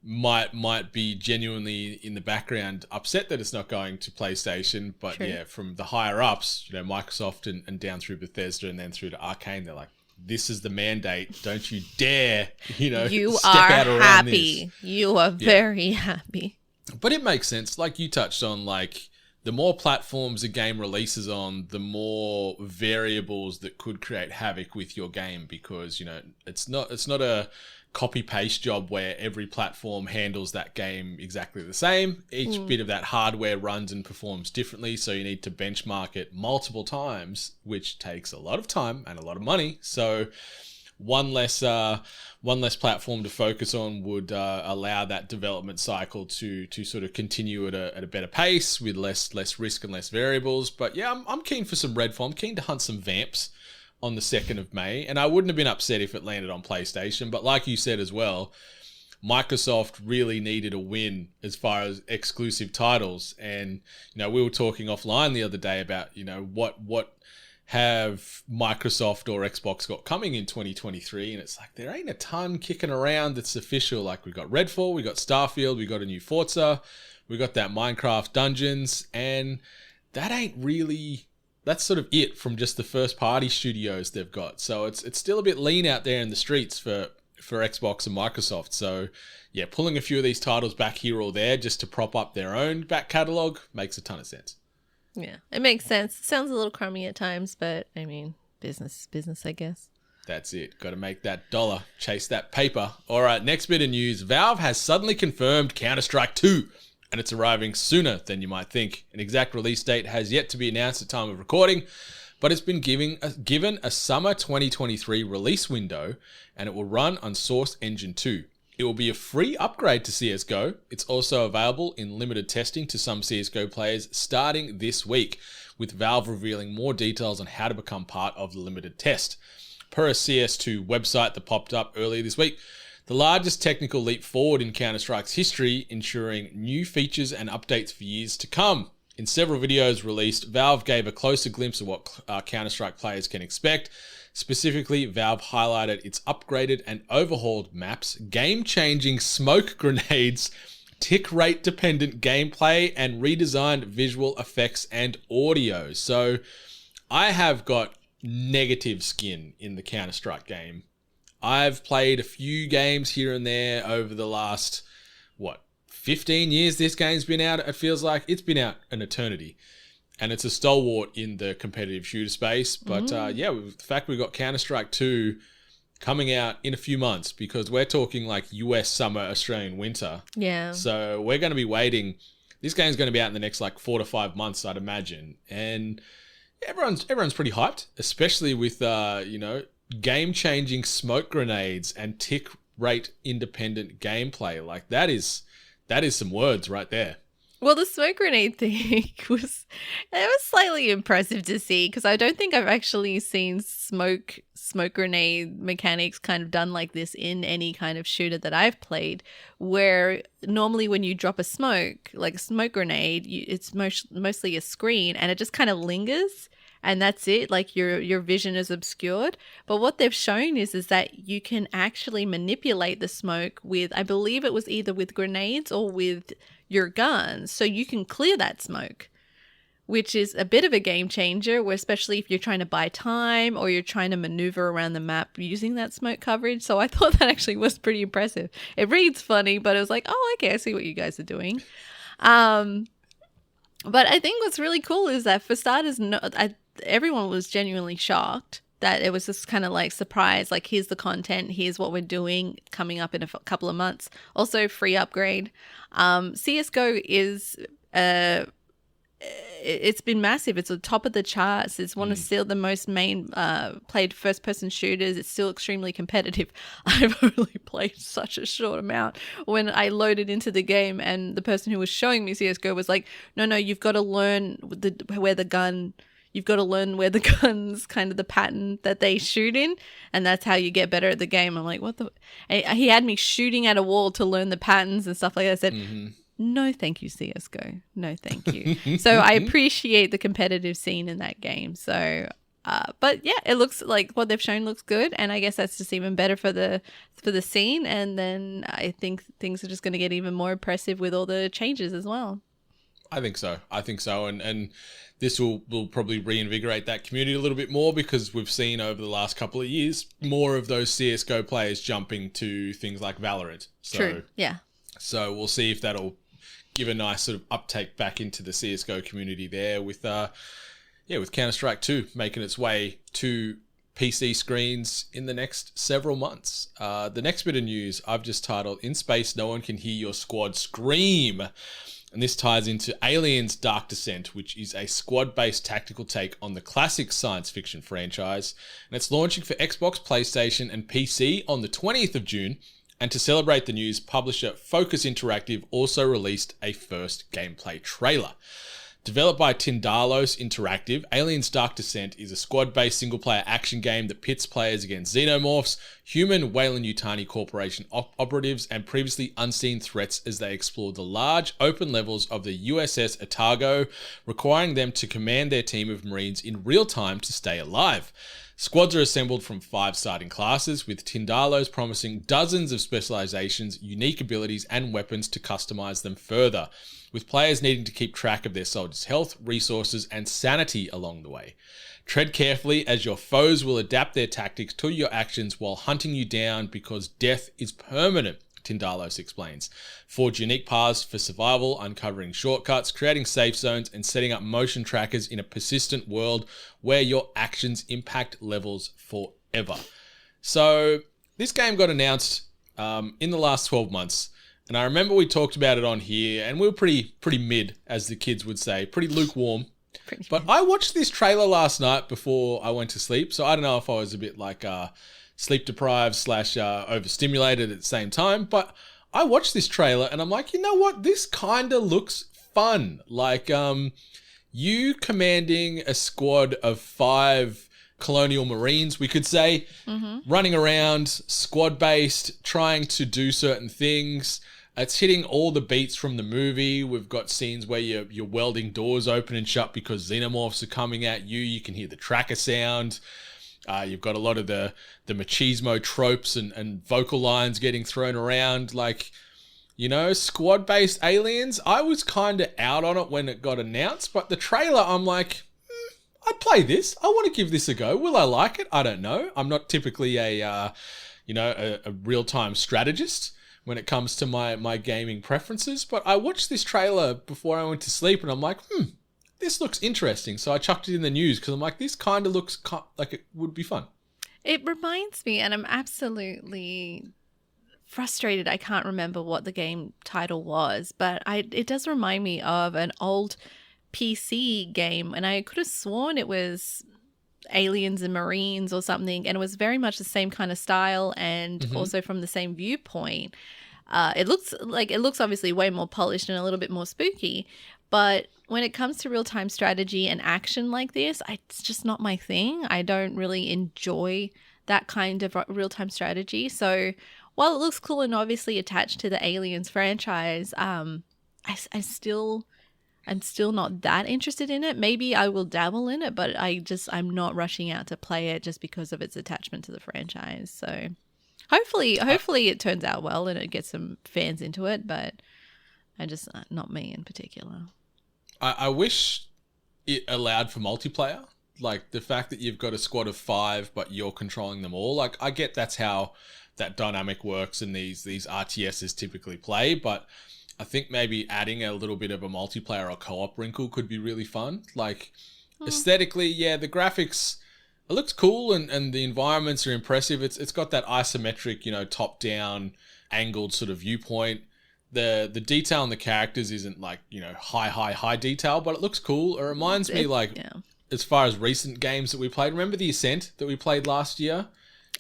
might be genuinely in the background upset that it's not going to PlayStation, but Sure. yeah, from the higher ups, Microsoft and down through Bethesda and then through to Arcane, they're like, this is the mandate. Don't you dare, You step are out around happy. this. You are very happy. But it makes sense. Like you touched on, like, the more platforms a game releases on, the more variables that could create havoc with your game, because, it's not a copy paste job where every platform handles that game exactly the same. Each bit of that hardware runs and performs differently, so you need to benchmark it multiple times, which takes a lot of time and a lot of money. So one less platform to focus on would allow that development cycle to sort of continue at a better pace with less risk and less variables. But yeah, I'm keen for some Redfall. I'm keen to hunt some vamps on the 2nd of May, and I wouldn't have been upset if it landed on PlayStation. But like you said as well, Microsoft really needed a win as far as exclusive titles. And we were talking offline the other day about what have Microsoft or Xbox got coming in 2023, and it's like there ain't a ton kicking around that's official. Like, we got Redfall, we got Starfield, we got a new Forza, we got that Minecraft Dungeons, and that ain't really that's sort of it from just the first party studios they've got. So it's still a bit lean out there in the streets for Xbox and Microsoft. So yeah, pulling a few of these titles back here or there just to prop up their own back catalog makes a ton of sense. Yeah, it makes sense. Sounds a little crummy at times, but I mean, business, I guess. That's it. Got to make that dollar, chase that paper. All right, next bit of news. Valve has suddenly confirmed Counter-Strike 2, and it's arriving sooner than you might think. An exact release date has yet to be announced at time of recording, but it's been given a summer 2023 release window, and it will run on Source Engine 2. It will be a free upgrade to CSGO. It's also available in limited testing to some CSGO players starting this week, with Valve revealing more details on how to become part of the limited test. Per a CS2 website that popped up earlier this week, the largest technical leap forward in Counter-Strike's history, ensuring new features and updates for years to come. In several videos released, Valve gave a closer glimpse of what Counter-Strike players can expect. Specifically, Valve highlighted its upgraded and overhauled maps, game-changing smoke grenades, tick rate dependent gameplay, and redesigned visual effects and audio. So I have got negative skin in the Counter-Strike game. I've played a few games here and there over the last, 15 years this game's been out. It feels like it's been out an eternity. And it's a stalwart in the competitive shooter space. But the fact we've got Counter-Strike 2 coming out in a few months, because we're talking like US summer, Australian winter. Yeah. So we're going to be waiting. This game's going to be out in the next 4 to 5 months, I'd imagine. And everyone's pretty hyped, especially with, game-changing smoke grenades and tick rate independent gameplay. Like that is some words right there. Well, the smoke grenade thing was slightly impressive to see, because I don't think I've actually seen smoke grenade mechanics kind of done like this in any kind of shooter that I've played, where normally when you drop a smoke grenade, it's mostly a screen and it just kind of lingers. And that's it, like your vision is obscured. But what they've shown is that you can actually manipulate the smoke with, I believe it was either with grenades or with your guns. So you can clear that smoke, which is a bit of a game changer, where especially if you're trying to buy time or you're trying to maneuver around the map using that smoke coverage. So I thought that actually was pretty impressive. It reads funny, but it was like, oh, okay, I see what you guys are doing. But I think what's really cool is that for starters, everyone was genuinely shocked that it was just kind of like surprise, like here's the content, here's what we're doing coming up in a couple of months. Also free upgrade. CSGO is it's been massive. It's at the top of the charts. It's one of still the most played first person shooters. It's still extremely competitive. I've only played such a short amount. When I loaded into the game and the person who was showing me CSGO was like, no, you've got to learn where the gun's kind of the pattern that they shoot in, and that's how you get better at the game. I'm like, what the? And he had me shooting at a wall to learn the patterns and stuff like that. I said, no, thank you, CSGO. No, thank you. So I appreciate the competitive scene in that game. So, but yeah, it looks like what they've shown looks good, and I guess that's just even better for the scene. And then I think things are just going to get even more impressive with all the changes as well. I think so. And this will probably reinvigorate that community a little bit more, because we've seen over the last couple of years more of those CSGO players jumping to things like Valorant. So, true. Yeah. So we'll see if that'll give a nice sort of uptake back into the CSGO community there, with Counter-Strike 2 making its way to PC screens in the next several months. The next bit of news I've just titled, "In Space, No One Can Hear Your Squad Scream." And this ties into Aliens Dark Descent, which is a squad-based tactical take on the classic science fiction franchise. And it's launching for Xbox, PlayStation, and PC on the 20th of June. And to celebrate the news, publisher Focus Interactive also released a first gameplay trailer. Developed by Tindalos Interactive, Aliens Dark Descent is a squad-based single-player action game that pits players against xenomorphs, human Weyland-Yutani Corporation operatives, and previously unseen threats as they explore the large, open levels of the USS Otago, requiring them to command their team of Marines in real time to stay alive. Squads are assembled from 5 starting classes, with Tindalos promising dozens of specializations, unique abilities, and weapons to customize them further, with players needing to keep track of their soldiers' health, resources, and sanity along the way. Tread carefully, as your foes will adapt their tactics to your actions while hunting you down, because death is permanent, Tindalos explains. Forge unique paths for survival, uncovering shortcuts, creating safe zones, and setting up motion trackers in a persistent world where your actions impact levels forever. So this game got announced in the last 12 months, and I remember we talked about it on here, and we were pretty mid, as the kids would say, pretty lukewarm. But I watched this trailer last night before I went to sleep, so I don't know if I was a bit like sleep deprived / overstimulated at the same time, but I watched this trailer and I'm like, you know what? This kind of looks fun. Like, you commanding a squad of 5 colonial marines, we could say, running around, squad-based, trying to do certain things. It's hitting all the beats from the movie. We've got scenes where you're welding doors open and shut because xenomorphs are coming at you. You can hear the tracker sound. You've got a lot of the machismo tropes and vocal lines getting thrown around. Like, you know, squad-based aliens. I was kind of out on it when it got announced, but the trailer, I'm like, I'd play this. I want to give this a go. Will I like it? I don't know. I'm not typically a real-time strategist when it comes to my gaming preferences, but I watched this trailer before I went to sleep and I'm like, this looks interesting. So I chucked it in the news because I'm like, this kind of looks like it would be fun. It reminds me, and I'm absolutely frustrated I can't remember what the game title was, but it does remind me of an old PC game, and I could have sworn it was Aliens and Marines or something, and it was very much the same kind of style and also from the same viewpoint. It looks obviously way more polished and a little bit more spooky, but when it comes to real-time strategy and action like this, it's just not my thing. I don't really enjoy that kind of real-time strategy. So while it looks cool and obviously attached to the Aliens franchise, I'm still not that interested in it. Maybe I will dabble in it, but I'm not rushing out to play it just because of its attachment to the franchise. So hopefully it turns out well and it gets some fans into it, but not me in particular. I wish it allowed for multiplayer. Like the fact that you've got a squad of 5, but you're controlling them all. Like I get that's how that dynamic works and these RTSs typically play, but I think maybe adding a little bit of a multiplayer or co-op wrinkle could be really fun. Like aesthetically, yeah, the graphics, it looks cool and the environments are impressive. It's got that isometric, top-down angled sort of viewpoint. The detail in the characters isn't like, high detail, but it looks cool. It reminds me as far as recent games that we played. Remember the Ascent that we played last year?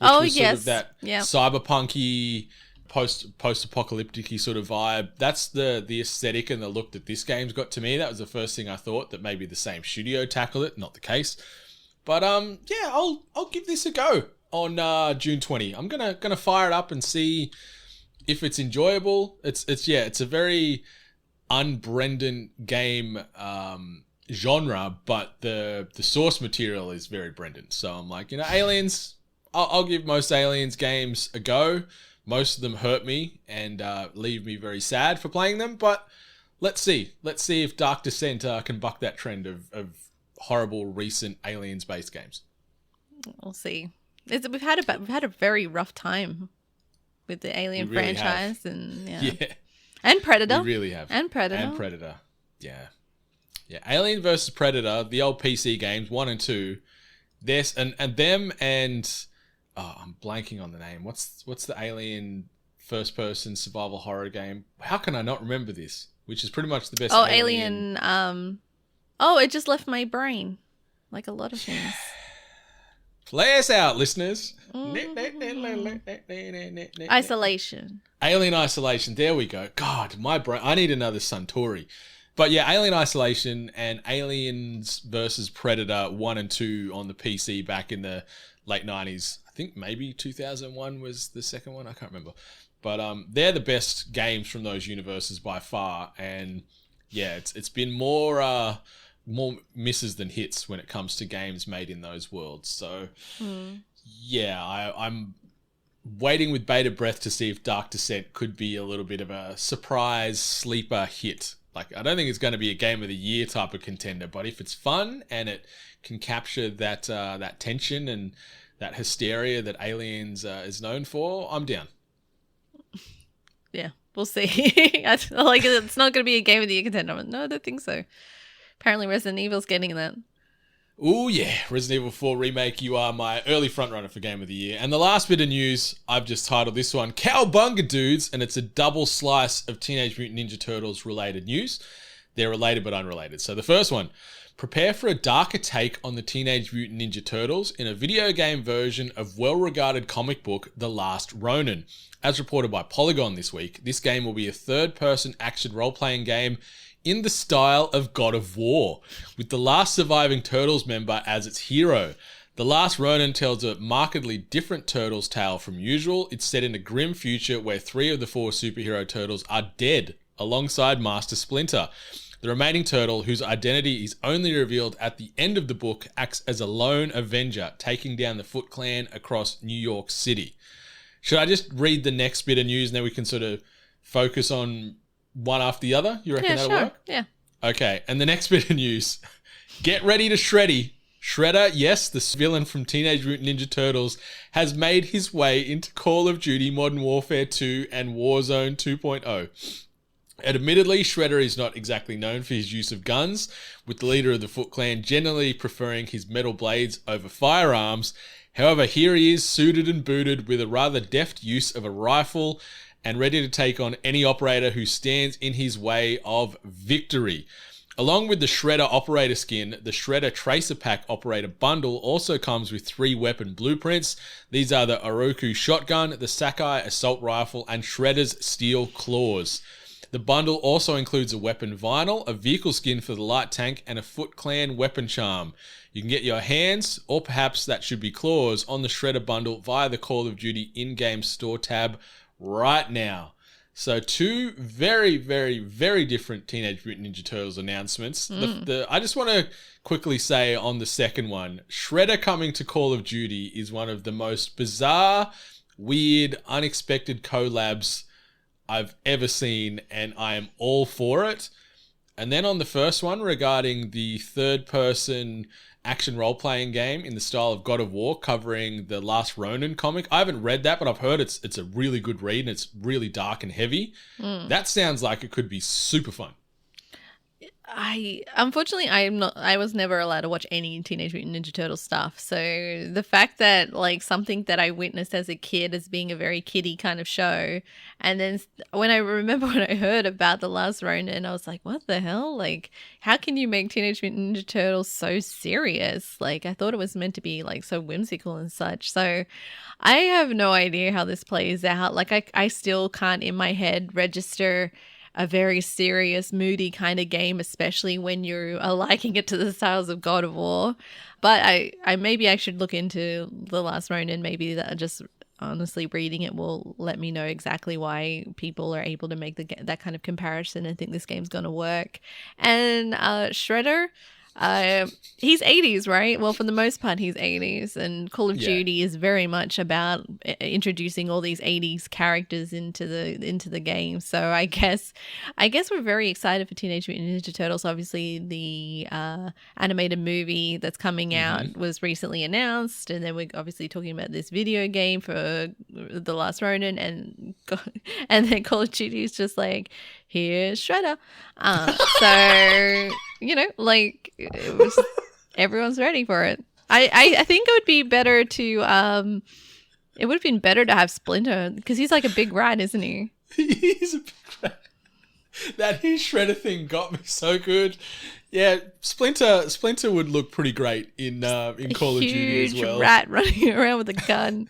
Which was sort of that cyberpunky, post-apocalyptic-y sort of vibe. That's the aesthetic and the look that this game's got to me. That was the first thing I thought, that maybe the same studio tackled it. Not the case. But I'll give this a go on June 20. I'm gonna fire it up and see if it's enjoyable. It's a very un-Brendan game genre, but the source material is very Brendan. So I'm like, Aliens, I'll give most Aliens games a go. Most of them hurt me and leave me very sad for playing them, but let's see. Let's see if Dark Descent can buck that trend of horrible recent Aliens-based games. We'll see. We've had a very rough time with the Alien franchise and Predator. We really have. And Predator. Yeah. Alien versus Predator, the old PC games 1 and 2. This and them and I'm blanking on the name. What's the Alien first-person survival horror game? How can I not remember this? Which is pretty much the best. Oh, Alien. It just left my brain, like a lot of things. Play us out, listeners. Isolation. Alien Isolation. There we go. God, my brain. I need another Suntory. But yeah, Alien Isolation and Aliens versus Predator 1 and 2 on the PC back in the late 90s. I think maybe 2001 was the second one. I can't remember. But they're the best games from those universes by far. And yeah, it's been more more misses than hits when it comes to games made in those worlds. So, yeah, I'm waiting with bated breath to see if Dark Descent could be a little bit of a surprise sleeper hit. Like, I don't think it's going to be a game of the year type of contender, but if it's fun and it can capture that that tension and that hysteria that Aliens is known for, I'm down. Yeah, we'll see. I feel like it's not going to be a game of the year contender. No, I don't think so. Apparently Resident Evil's getting that. Oh yeah, Resident Evil 4 Remake, you are my early frontrunner for Game of the Year. And the last bit of news, I've just titled this one, Cowbunga Dudes, and it's a double slice of Teenage Mutant Ninja Turtles related news. They're related but unrelated. So the first one, prepare for a darker take on the Teenage Mutant Ninja Turtles in a video game version of well-regarded comic book The Last Ronin. As reported by Polygon this week, this game will be a third-person action role-playing game in the style of God of War, with the last surviving Turtles member as its hero. The Last Ronin tells a markedly different Turtles tale from usual. It's set in a grim future where 3 of the 4 superhero Turtles are dead, alongside Master Splinter. The remaining Turtle, whose identity is only revealed at the end of the book, acts as a lone Avenger, taking down the Foot Clan across New York City. Should I just read the next bit of news and then we can sort of focus on one after the other? You reckon that'll work? Yeah. Okay, and the next bit of news. Get ready to Shreddy. Shredder, yes, the villain from Teenage Mutant Ninja Turtles, has made his way into Call of Duty Modern Warfare 2 and Warzone 2.0. Admittedly, Shredder is not exactly known for his use of guns, with the leader of the Foot Clan generally preferring his metal blades over firearms. However, here he is, suited and booted with a rather deft use of a rifle and ready to take on any operator who stands in his way of victory. Along with the Shredder operator skin, the Shredder Tracer Pack operator bundle also comes with 3 weapon blueprints. These are the Oroku shotgun, the Sakai assault rifle, and Shredder's steel claws. The bundle also includes a weapon vinyl, a vehicle skin for the light tank, and a Foot Clan weapon charm. You can get your hands, or perhaps that should be claws, on the Shredder bundle via the Call of Duty in-game store tab right now. So 2 very, very, very different Teenage Mutant Ninja Turtles announcements. I just want to quickly say on the second one, Shredder coming to Call of Duty is one of the most bizarre, weird, unexpected collabs I've ever seen, and I am all for it. And then on the first one, regarding the third-person action role-playing game in the style of God of War, covering the Last Ronin comic. I haven't read that, but I've heard it's a really good read, and it's really dark and heavy. That sounds like it could be super fun. I was never allowed to watch any Teenage Mutant Ninja Turtles stuff. So the fact that like something that I witnessed as a kid as being a very kiddie kind of show, and then when I heard about The Last Ronin, I was like, what the hell? Like, how can you make Teenage Mutant Ninja Turtles so serious? Like, I thought it was meant to be like so whimsical and such. So I have no idea how this plays out. Like, I still can't in my head register a very serious, moody kind of game, especially when you are liking it to the styles of God of War. But I maybe I should look into The Last Ronin. Maybe that just honestly reading it will let me know exactly why people are able to make that kind of comparison and think this game's going to work. And Shredder, he's 80s, right? Well, for the most part, he's 80s, and Call of Duty is very much about introducing all these 80s characters into the game. So I guess we're very excited for Teenage Mutant Ninja Turtles. Obviously, the animated movie that's coming out was recently announced, and then we're obviously talking about this video game for The Last Ronin, and then Call of Duty is just like, here's Shredder. So like everyone's ready for it. I think it would be better to it would have been better to have Splinter, because he's like a big rat, isn't he? He's a big rat. That his Shredder thing got me so good. Yeah, Splinter would look pretty great in Call of Duty as well. Huge rat running around with a gun.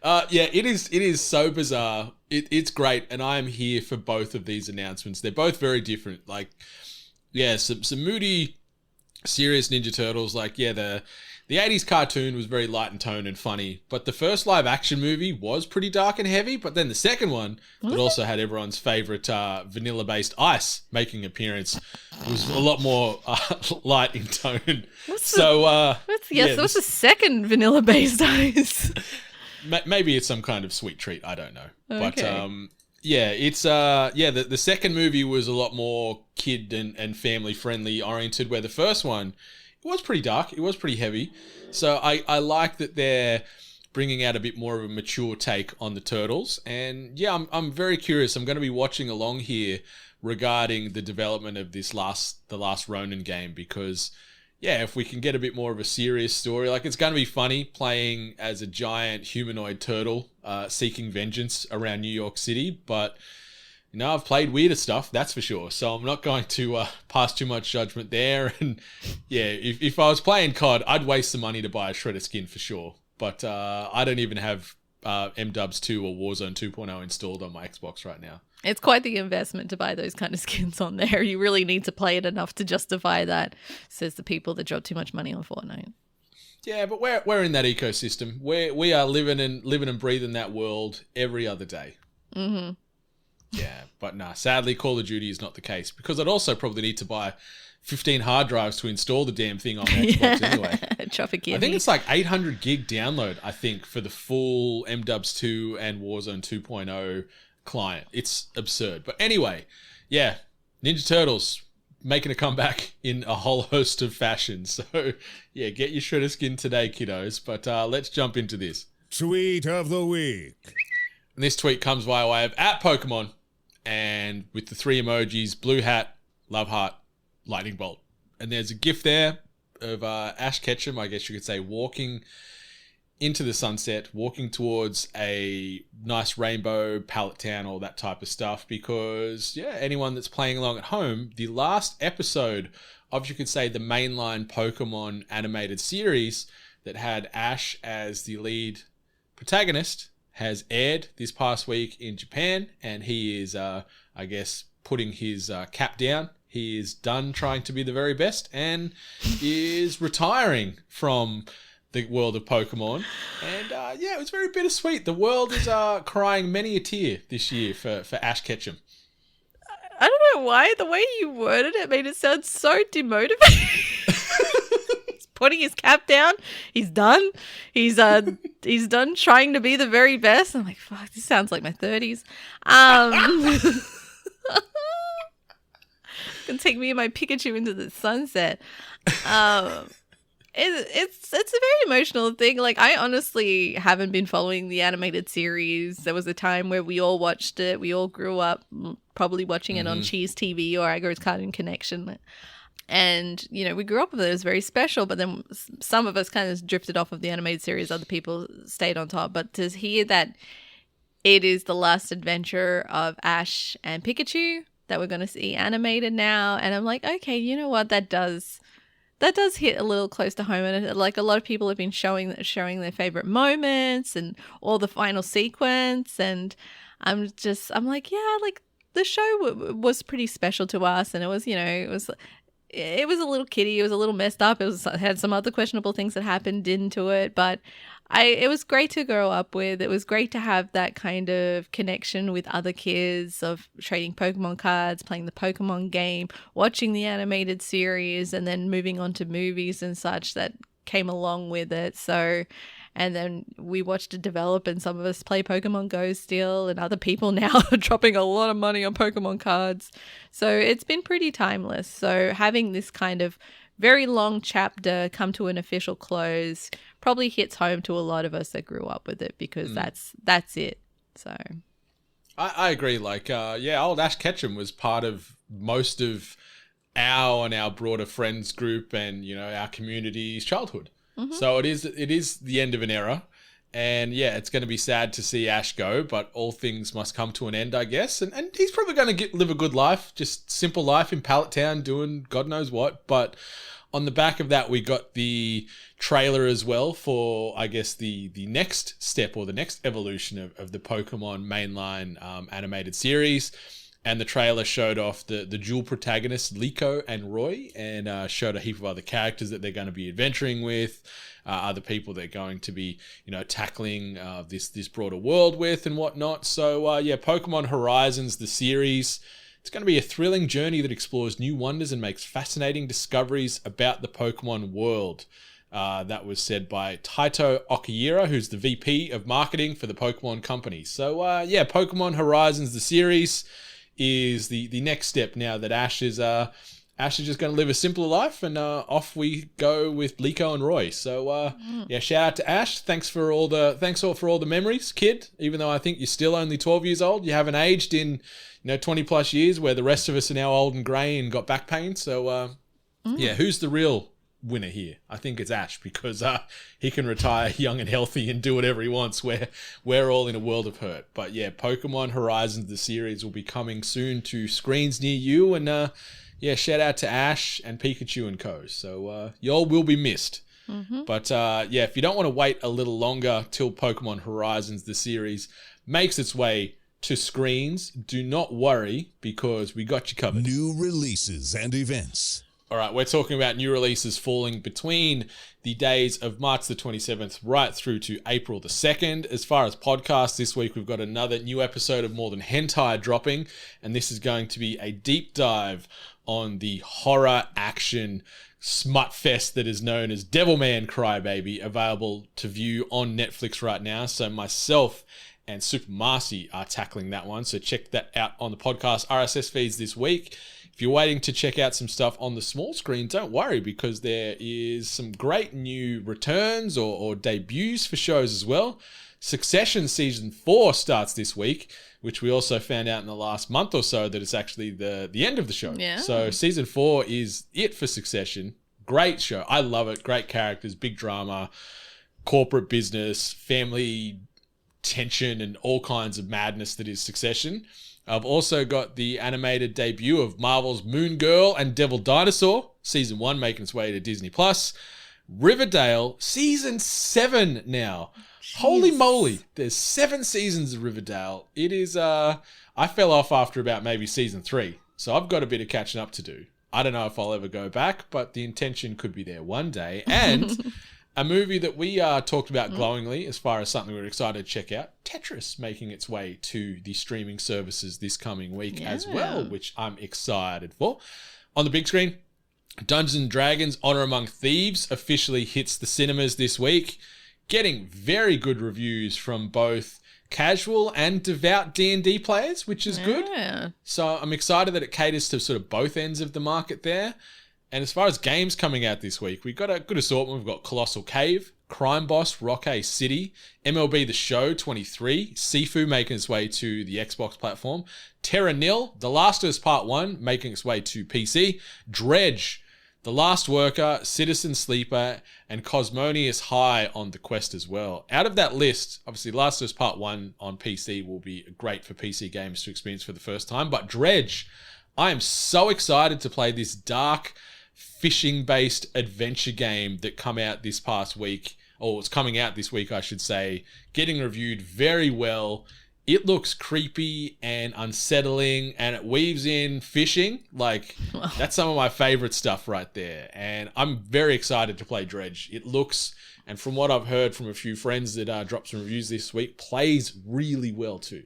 Yeah, it is so bizarre. It's great, and I am here for both of these announcements. They're both very different. Like, yeah, some moody, serious Ninja Turtles. Like, yeah, the 80s cartoon was very light in tone and funny, but the first live action movie was pretty dark and heavy. But then the second one, that also had everyone's favorite vanilla based Ice making an appearance, was a lot more light in tone. What's the second vanilla based Ice? Maybe it's some kind of sweet treat. I don't know. Okay. But it's the second movie was a lot more kid and family friendly oriented, where the first one, it was pretty dark. It was pretty heavy. So I like that they're bringing out a bit more of a mature take on the Turtles. And yeah, I'm very curious. I'm going to be watching along here regarding the development of the Last Ronin game, because yeah, if we can get a bit more of a serious story, like it's going to be funny playing as a giant humanoid turtle seeking vengeance around New York City. But I've played weirder stuff, that's for sure. So I'm not going to pass too much judgment there. And yeah, if I was playing COD, I'd waste the money to buy a Shredder skin for sure. But I don't even have MDubs 2 or Warzone 2.0 installed on my Xbox right now. It's quite the investment to buy those kind of skins on there. You really need to play it enough to justify that, says the people that drop too much money on Fortnite. Yeah, but we're in that ecosystem. We are living and breathing that world every other day. Mm-hmm. Yeah, but sadly, Call of Duty is not the case, because I'd also probably need to buy 15 hard drives to install the damn thing on the Xbox anyway. I think it's like 800 gig download, I think, for the full MDubs 2 and Warzone 2.0 client. It's absurd. But anyway, yeah, Ninja Turtles making a comeback in a whole host of fashions. So yeah, get your Shredder skin today, kiddos. But let's jump into this. Tweet of the week. And this tweet comes via way of @Pokemon, and with the 3 emojis: blue hat, love heart, lightning bolt. And there's a gif there of Ash Ketchum, I guess you could say, walking into the sunset, walking towards a nice rainbow, pallet town, all that type of stuff. Because, yeah, anyone that's playing along at home, the last episode of, you could say, the mainline Pokemon animated series that had Ash as the lead protagonist has aired this past week in Japan, and he is, I guess, putting his cap down. He is done trying to be the very best and is retiring from the world of Pokemon. And yeah, it was very bittersweet. The world is crying many a tear this year for Ash Ketchum. I don't know why the way you worded it made it sound so demotivating. He's putting his cap down. He's done. He's done trying to be the very best. I'm like, fuck, this sounds like my 30s. Can take me and my Pikachu into the sunset. It's a very emotional thing. Like, I honestly haven't been following the animated series. There was a time where we all watched it. We all grew up probably watching it on Cheese TV or Agar's Cartoon Connection. And, we grew up with it. It was very special. But then some of us kind of drifted off of the animated series. Other people stayed on top. But to hear that it is the last adventure of Ash and Pikachu that we're going to see animated now. And I'm like, okay, you know what? That does hit a little close to home. And like, a lot of people have been showing their favorite moments and all the final sequence. And I'm like, yeah, like the show was pretty special to us. And it was, it was a little kiddie. It was a little messed up. It had some other questionable things that happened into it, but it was great to grow up with. It was great to have that kind of connection with other kids of trading Pokemon cards, playing the Pokemon game, watching the animated series, and then moving on to movies and such that came along with it. So, and then we watched it develop, and some of us play Pokemon Go still, and other people now are dropping a lot of money on Pokemon cards. So it's been pretty timeless. So having this kind of very long chapter come to an official close probably hits home to a lot of us that grew up with it, because that's it. So I agree. Like, old Ash Ketchum was part of most of our broader friends group and, our community's childhood. Mm-hmm. So it is the end of an era. And yeah, it's going to be sad to see Ash go, but all things must come to an end, I guess. And he's probably going to live a good life, just simple life in Pallet Town doing God knows what. But on the back of that, we got the trailer as well for, I guess, the next step or the next evolution of the Pokemon mainline animated series. And the trailer showed off the dual protagonists, Liko and Roy, and showed a heap of other characters that they're going to be adventuring with, other people they're going to be, tackling this broader world with and whatnot. So, Pokemon Horizons, the series, it's going to be a thrilling journey that explores new wonders and makes fascinating discoveries about the Pokemon world. That was said by Taito Okihira, who's the VP of marketing for the Pokemon company. So, Pokemon Horizons, the series, is the next step now that Ash is just going to live a simpler life, and off we go with Liko and Roy. So shout out to Ash. Thanks for all the memories, kid. Even though I think you're still only 12 years old, you haven't aged in 20 plus years, where the rest of us are now old and grey and got back pain. So who's the real winner here? I think it's Ash, because he can retire young and healthy and do whatever he wants, where we're all in a world of hurt. But yeah, Pokemon Horizons, the series, will be coming soon to screens near you, and shout out to Ash and Pikachu and co. So y'all will be missed. But if you don't want to wait a little longer till Pokemon Horizons, the series, makes its way to screens, do not worry, because we got you covered. New releases and events. All right, we're talking about new releases falling between the days of March the 27th right through to April the 2nd. As far as podcasts, this week we've got another new episode of More Than Hentai dropping, and this is going to be a deep dive on the horror action smut fest that is known as Devilman Crybaby, available to view on Netflix right now. So myself and Super Marcy are tackling that one, so check that out on the podcast RSS feeds this week. If you're waiting to check out some stuff on the small screen, don't worry, because there is some great new returns or debuts for shows as well. Succession Season 4 starts this week, which we also found out in the last month or so that it's actually the end of the show. Yeah. So Season 4 is it for Succession. Great show. I love it. Great characters, big drama, corporate business, family tension, and all kinds of madness that is Succession. I've also got the animated debut of Marvel's Moon Girl and Devil Dinosaur, Season 1 making its way to Disney+. Riverdale, Season 7 now. Jeez. Holy moly, there's 7 seasons of Riverdale. It is, I fell off after about maybe Season 3, so I've got a bit of catching up to do. I don't know if I'll ever go back, but the intention could be there one day. And a movie that we talked about glowingly as far as something we're excited to check out, Tetris, making its way to the streaming services this coming week as well, which I'm excited for. On the big screen, Dungeons & Dragons Honor Among Thieves officially hits the cinemas this week, getting very good reviews from both casual and devout D&D players, which is good. So I'm excited that it caters to sort of both ends of the market there. And as far as games coming out this week, we've got a good assortment. We've got Colossal Cave, Crime Boss, Rockay City, MLB The Show 23, Sifu making its way to the Xbox platform, Terra Nil, The Last of Us Part 1 making its way to PC, Dredge, The Last Worker, Citizen Sleeper, and Cosmonius High on the Quest as well. Out of that list, obviously Last of Us Part 1 on PC will be great for PC gamers to experience for the first time, but Dredge, I am so excited to play this dark, fishing-based adventure game that come out this past week, or it's coming out this week, I should say, getting reviewed very well. It looks creepy and unsettling, and it weaves in fishing. That's some of my favorite stuff right there. And I'm very excited to play Dredge. It looks, and from what I've heard from a few friends that dropped some reviews this week, plays really well too.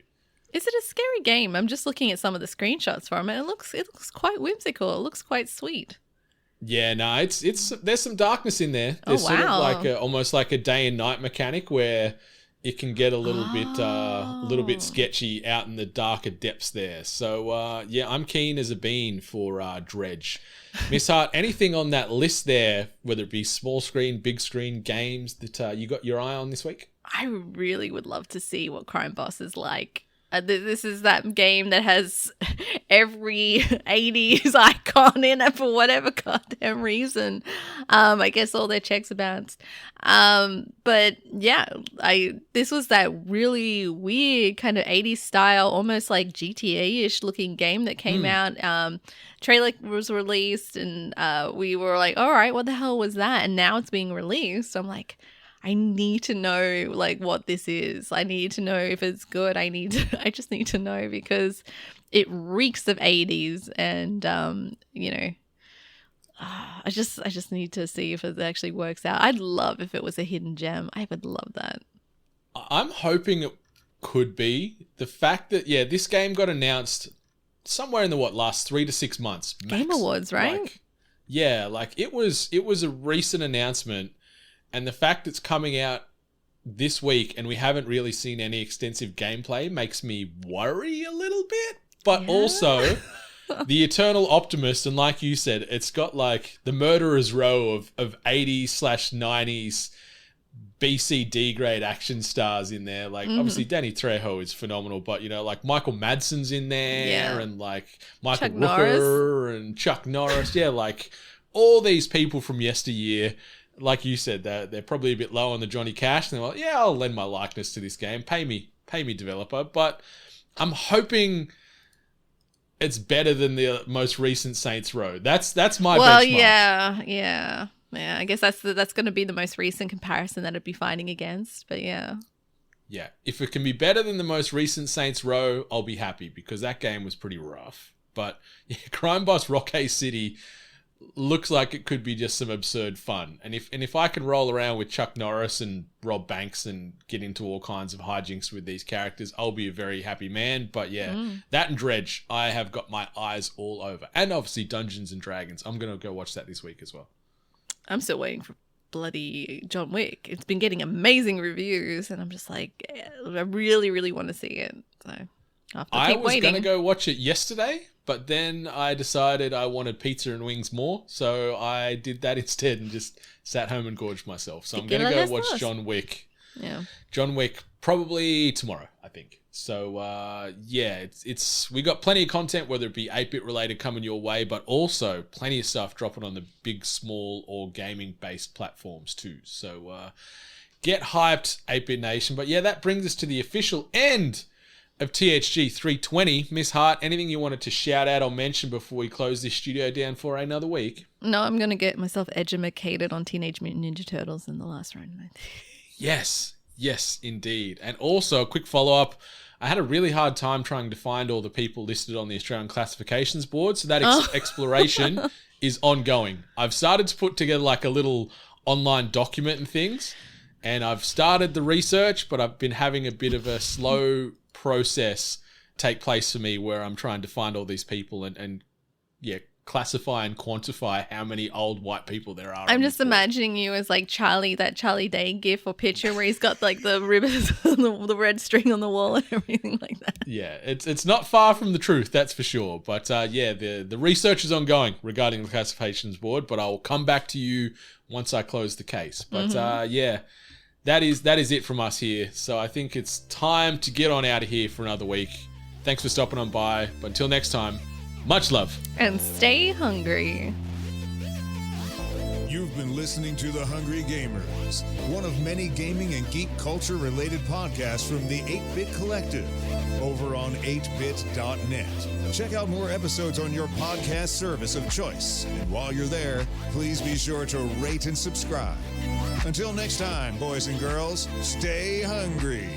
Is it a scary game? I'm just looking at some of the screenshots from it. It looks quite whimsical. It looks quite sweet. Yeah, no, it's there's some darkness in there. There's sort of like almost like a day and night mechanic where it can get a little bit sketchy out in the darker depths there. So I'm keen as a bean for Dredge. Miss Hart, anything on that list there, whether it be small screen, big screen games that you got your eye on this week? I really would love to see what Crime Boss is like. This is that game that has every 80s icon in it for whatever goddamn reason. I guess all their checks are bounced. But yeah, this was that really weird kind of 80s style, almost like GTA-ish looking game that came out. Trailer was released and we were like, all right, what the hell was that? And now it's being released. I'm like, I need to know like what this is. I need to know if it's good. I just need to know because it reeks of 80s and I just need to see if it actually works out. I'd love if it was a hidden gem. I would love that. I'm hoping it could be. The fact that this game got announced somewhere in the last 3 to 6 months. Max. Game Awards, right? It was a recent announcement, and the fact it's coming out this week and we haven't really seen any extensive gameplay makes me worry a little bit. But also the eternal optimist, and like you said, it's got like the murderer's row of 80s/90s BCD grade action stars in there. Like obviously Danny Trejo is phenomenal, but like Michael Madsen's in there and like Michael Rooker and Chuck Norris. Like all these people from yesteryear. Like you said, they're probably a bit low on the Johnny Cash. And they're like, I'll lend my likeness to this game. Pay me developer. But I'm hoping it's better than the most recent Saints Row. That's my benchmark. Well, yeah. I guess that's going to be the most recent comparison that I'd be fighting against. But yeah. If it can be better than the most recent Saints Row, I'll be happy because that game was pretty rough. But Crime Boss Rockay City looks like it could be just some absurd fun. And if I can roll around with Chuck Norris and Rob Banks and get into all kinds of hijinks with these characters, I'll be a very happy man. But that and Dredge, I have got my eyes all over. And obviously Dungeons and Dragons. I'm going to go watch that this week as well. I'm still waiting for bloody John Wick. It's been getting amazing reviews and I'm just like, I really, really want to see it. So I was going to go watch it yesterday, but then I decided I wanted pizza and wings more, so I did that instead and just sat home and gorged myself. So I'm going to go watch John Wick. Yeah. John Wick probably tomorrow, I think. So it's we got plenty of content, whether it be 8-bit related coming your way, but also plenty of stuff dropping on the big, small, or gaming-based platforms too. So get hyped, 8-bit Nation. But that brings us to the official end of THG 320. Miss Hart, anything you wanted to shout out or mention before we close this studio down for another week? No, I'm going to get myself edumacated on Teenage Mutant Ninja Turtles in the last round. Yes, indeed. And also, a quick follow-up. I had a really hard time trying to find all the people listed on the Australian Classifications Board, so that exploration is ongoing. I've started to put together like a little online document and things, and I've started the research, but I've been having a bit of a slow process take place for me where I'm trying to find all these people and classify and quantify how many old white people there are. I'm just imagining you as like Charlie, that Charlie Day gif or picture where he's got like the ribbons, the red string on the wall and everything like that. Yeah, it's not far from the truth, that's for sure. But the research is ongoing regarding the Classifications Board, but I'll come back to you once I close the case. But that is it from us here. So I think it's time to get on out of here for another week. Thanks for stopping on by. But until next time, much love. And stay hungry. You've been listening to The Hungry Gamers, one of many gaming and geek culture related podcasts from the 8-Bit Collective over on 8bit.net. Check out more episodes on your podcast service of choice. And while you're there, please be sure to rate and subscribe. Until next time, boys and girls, stay hungry.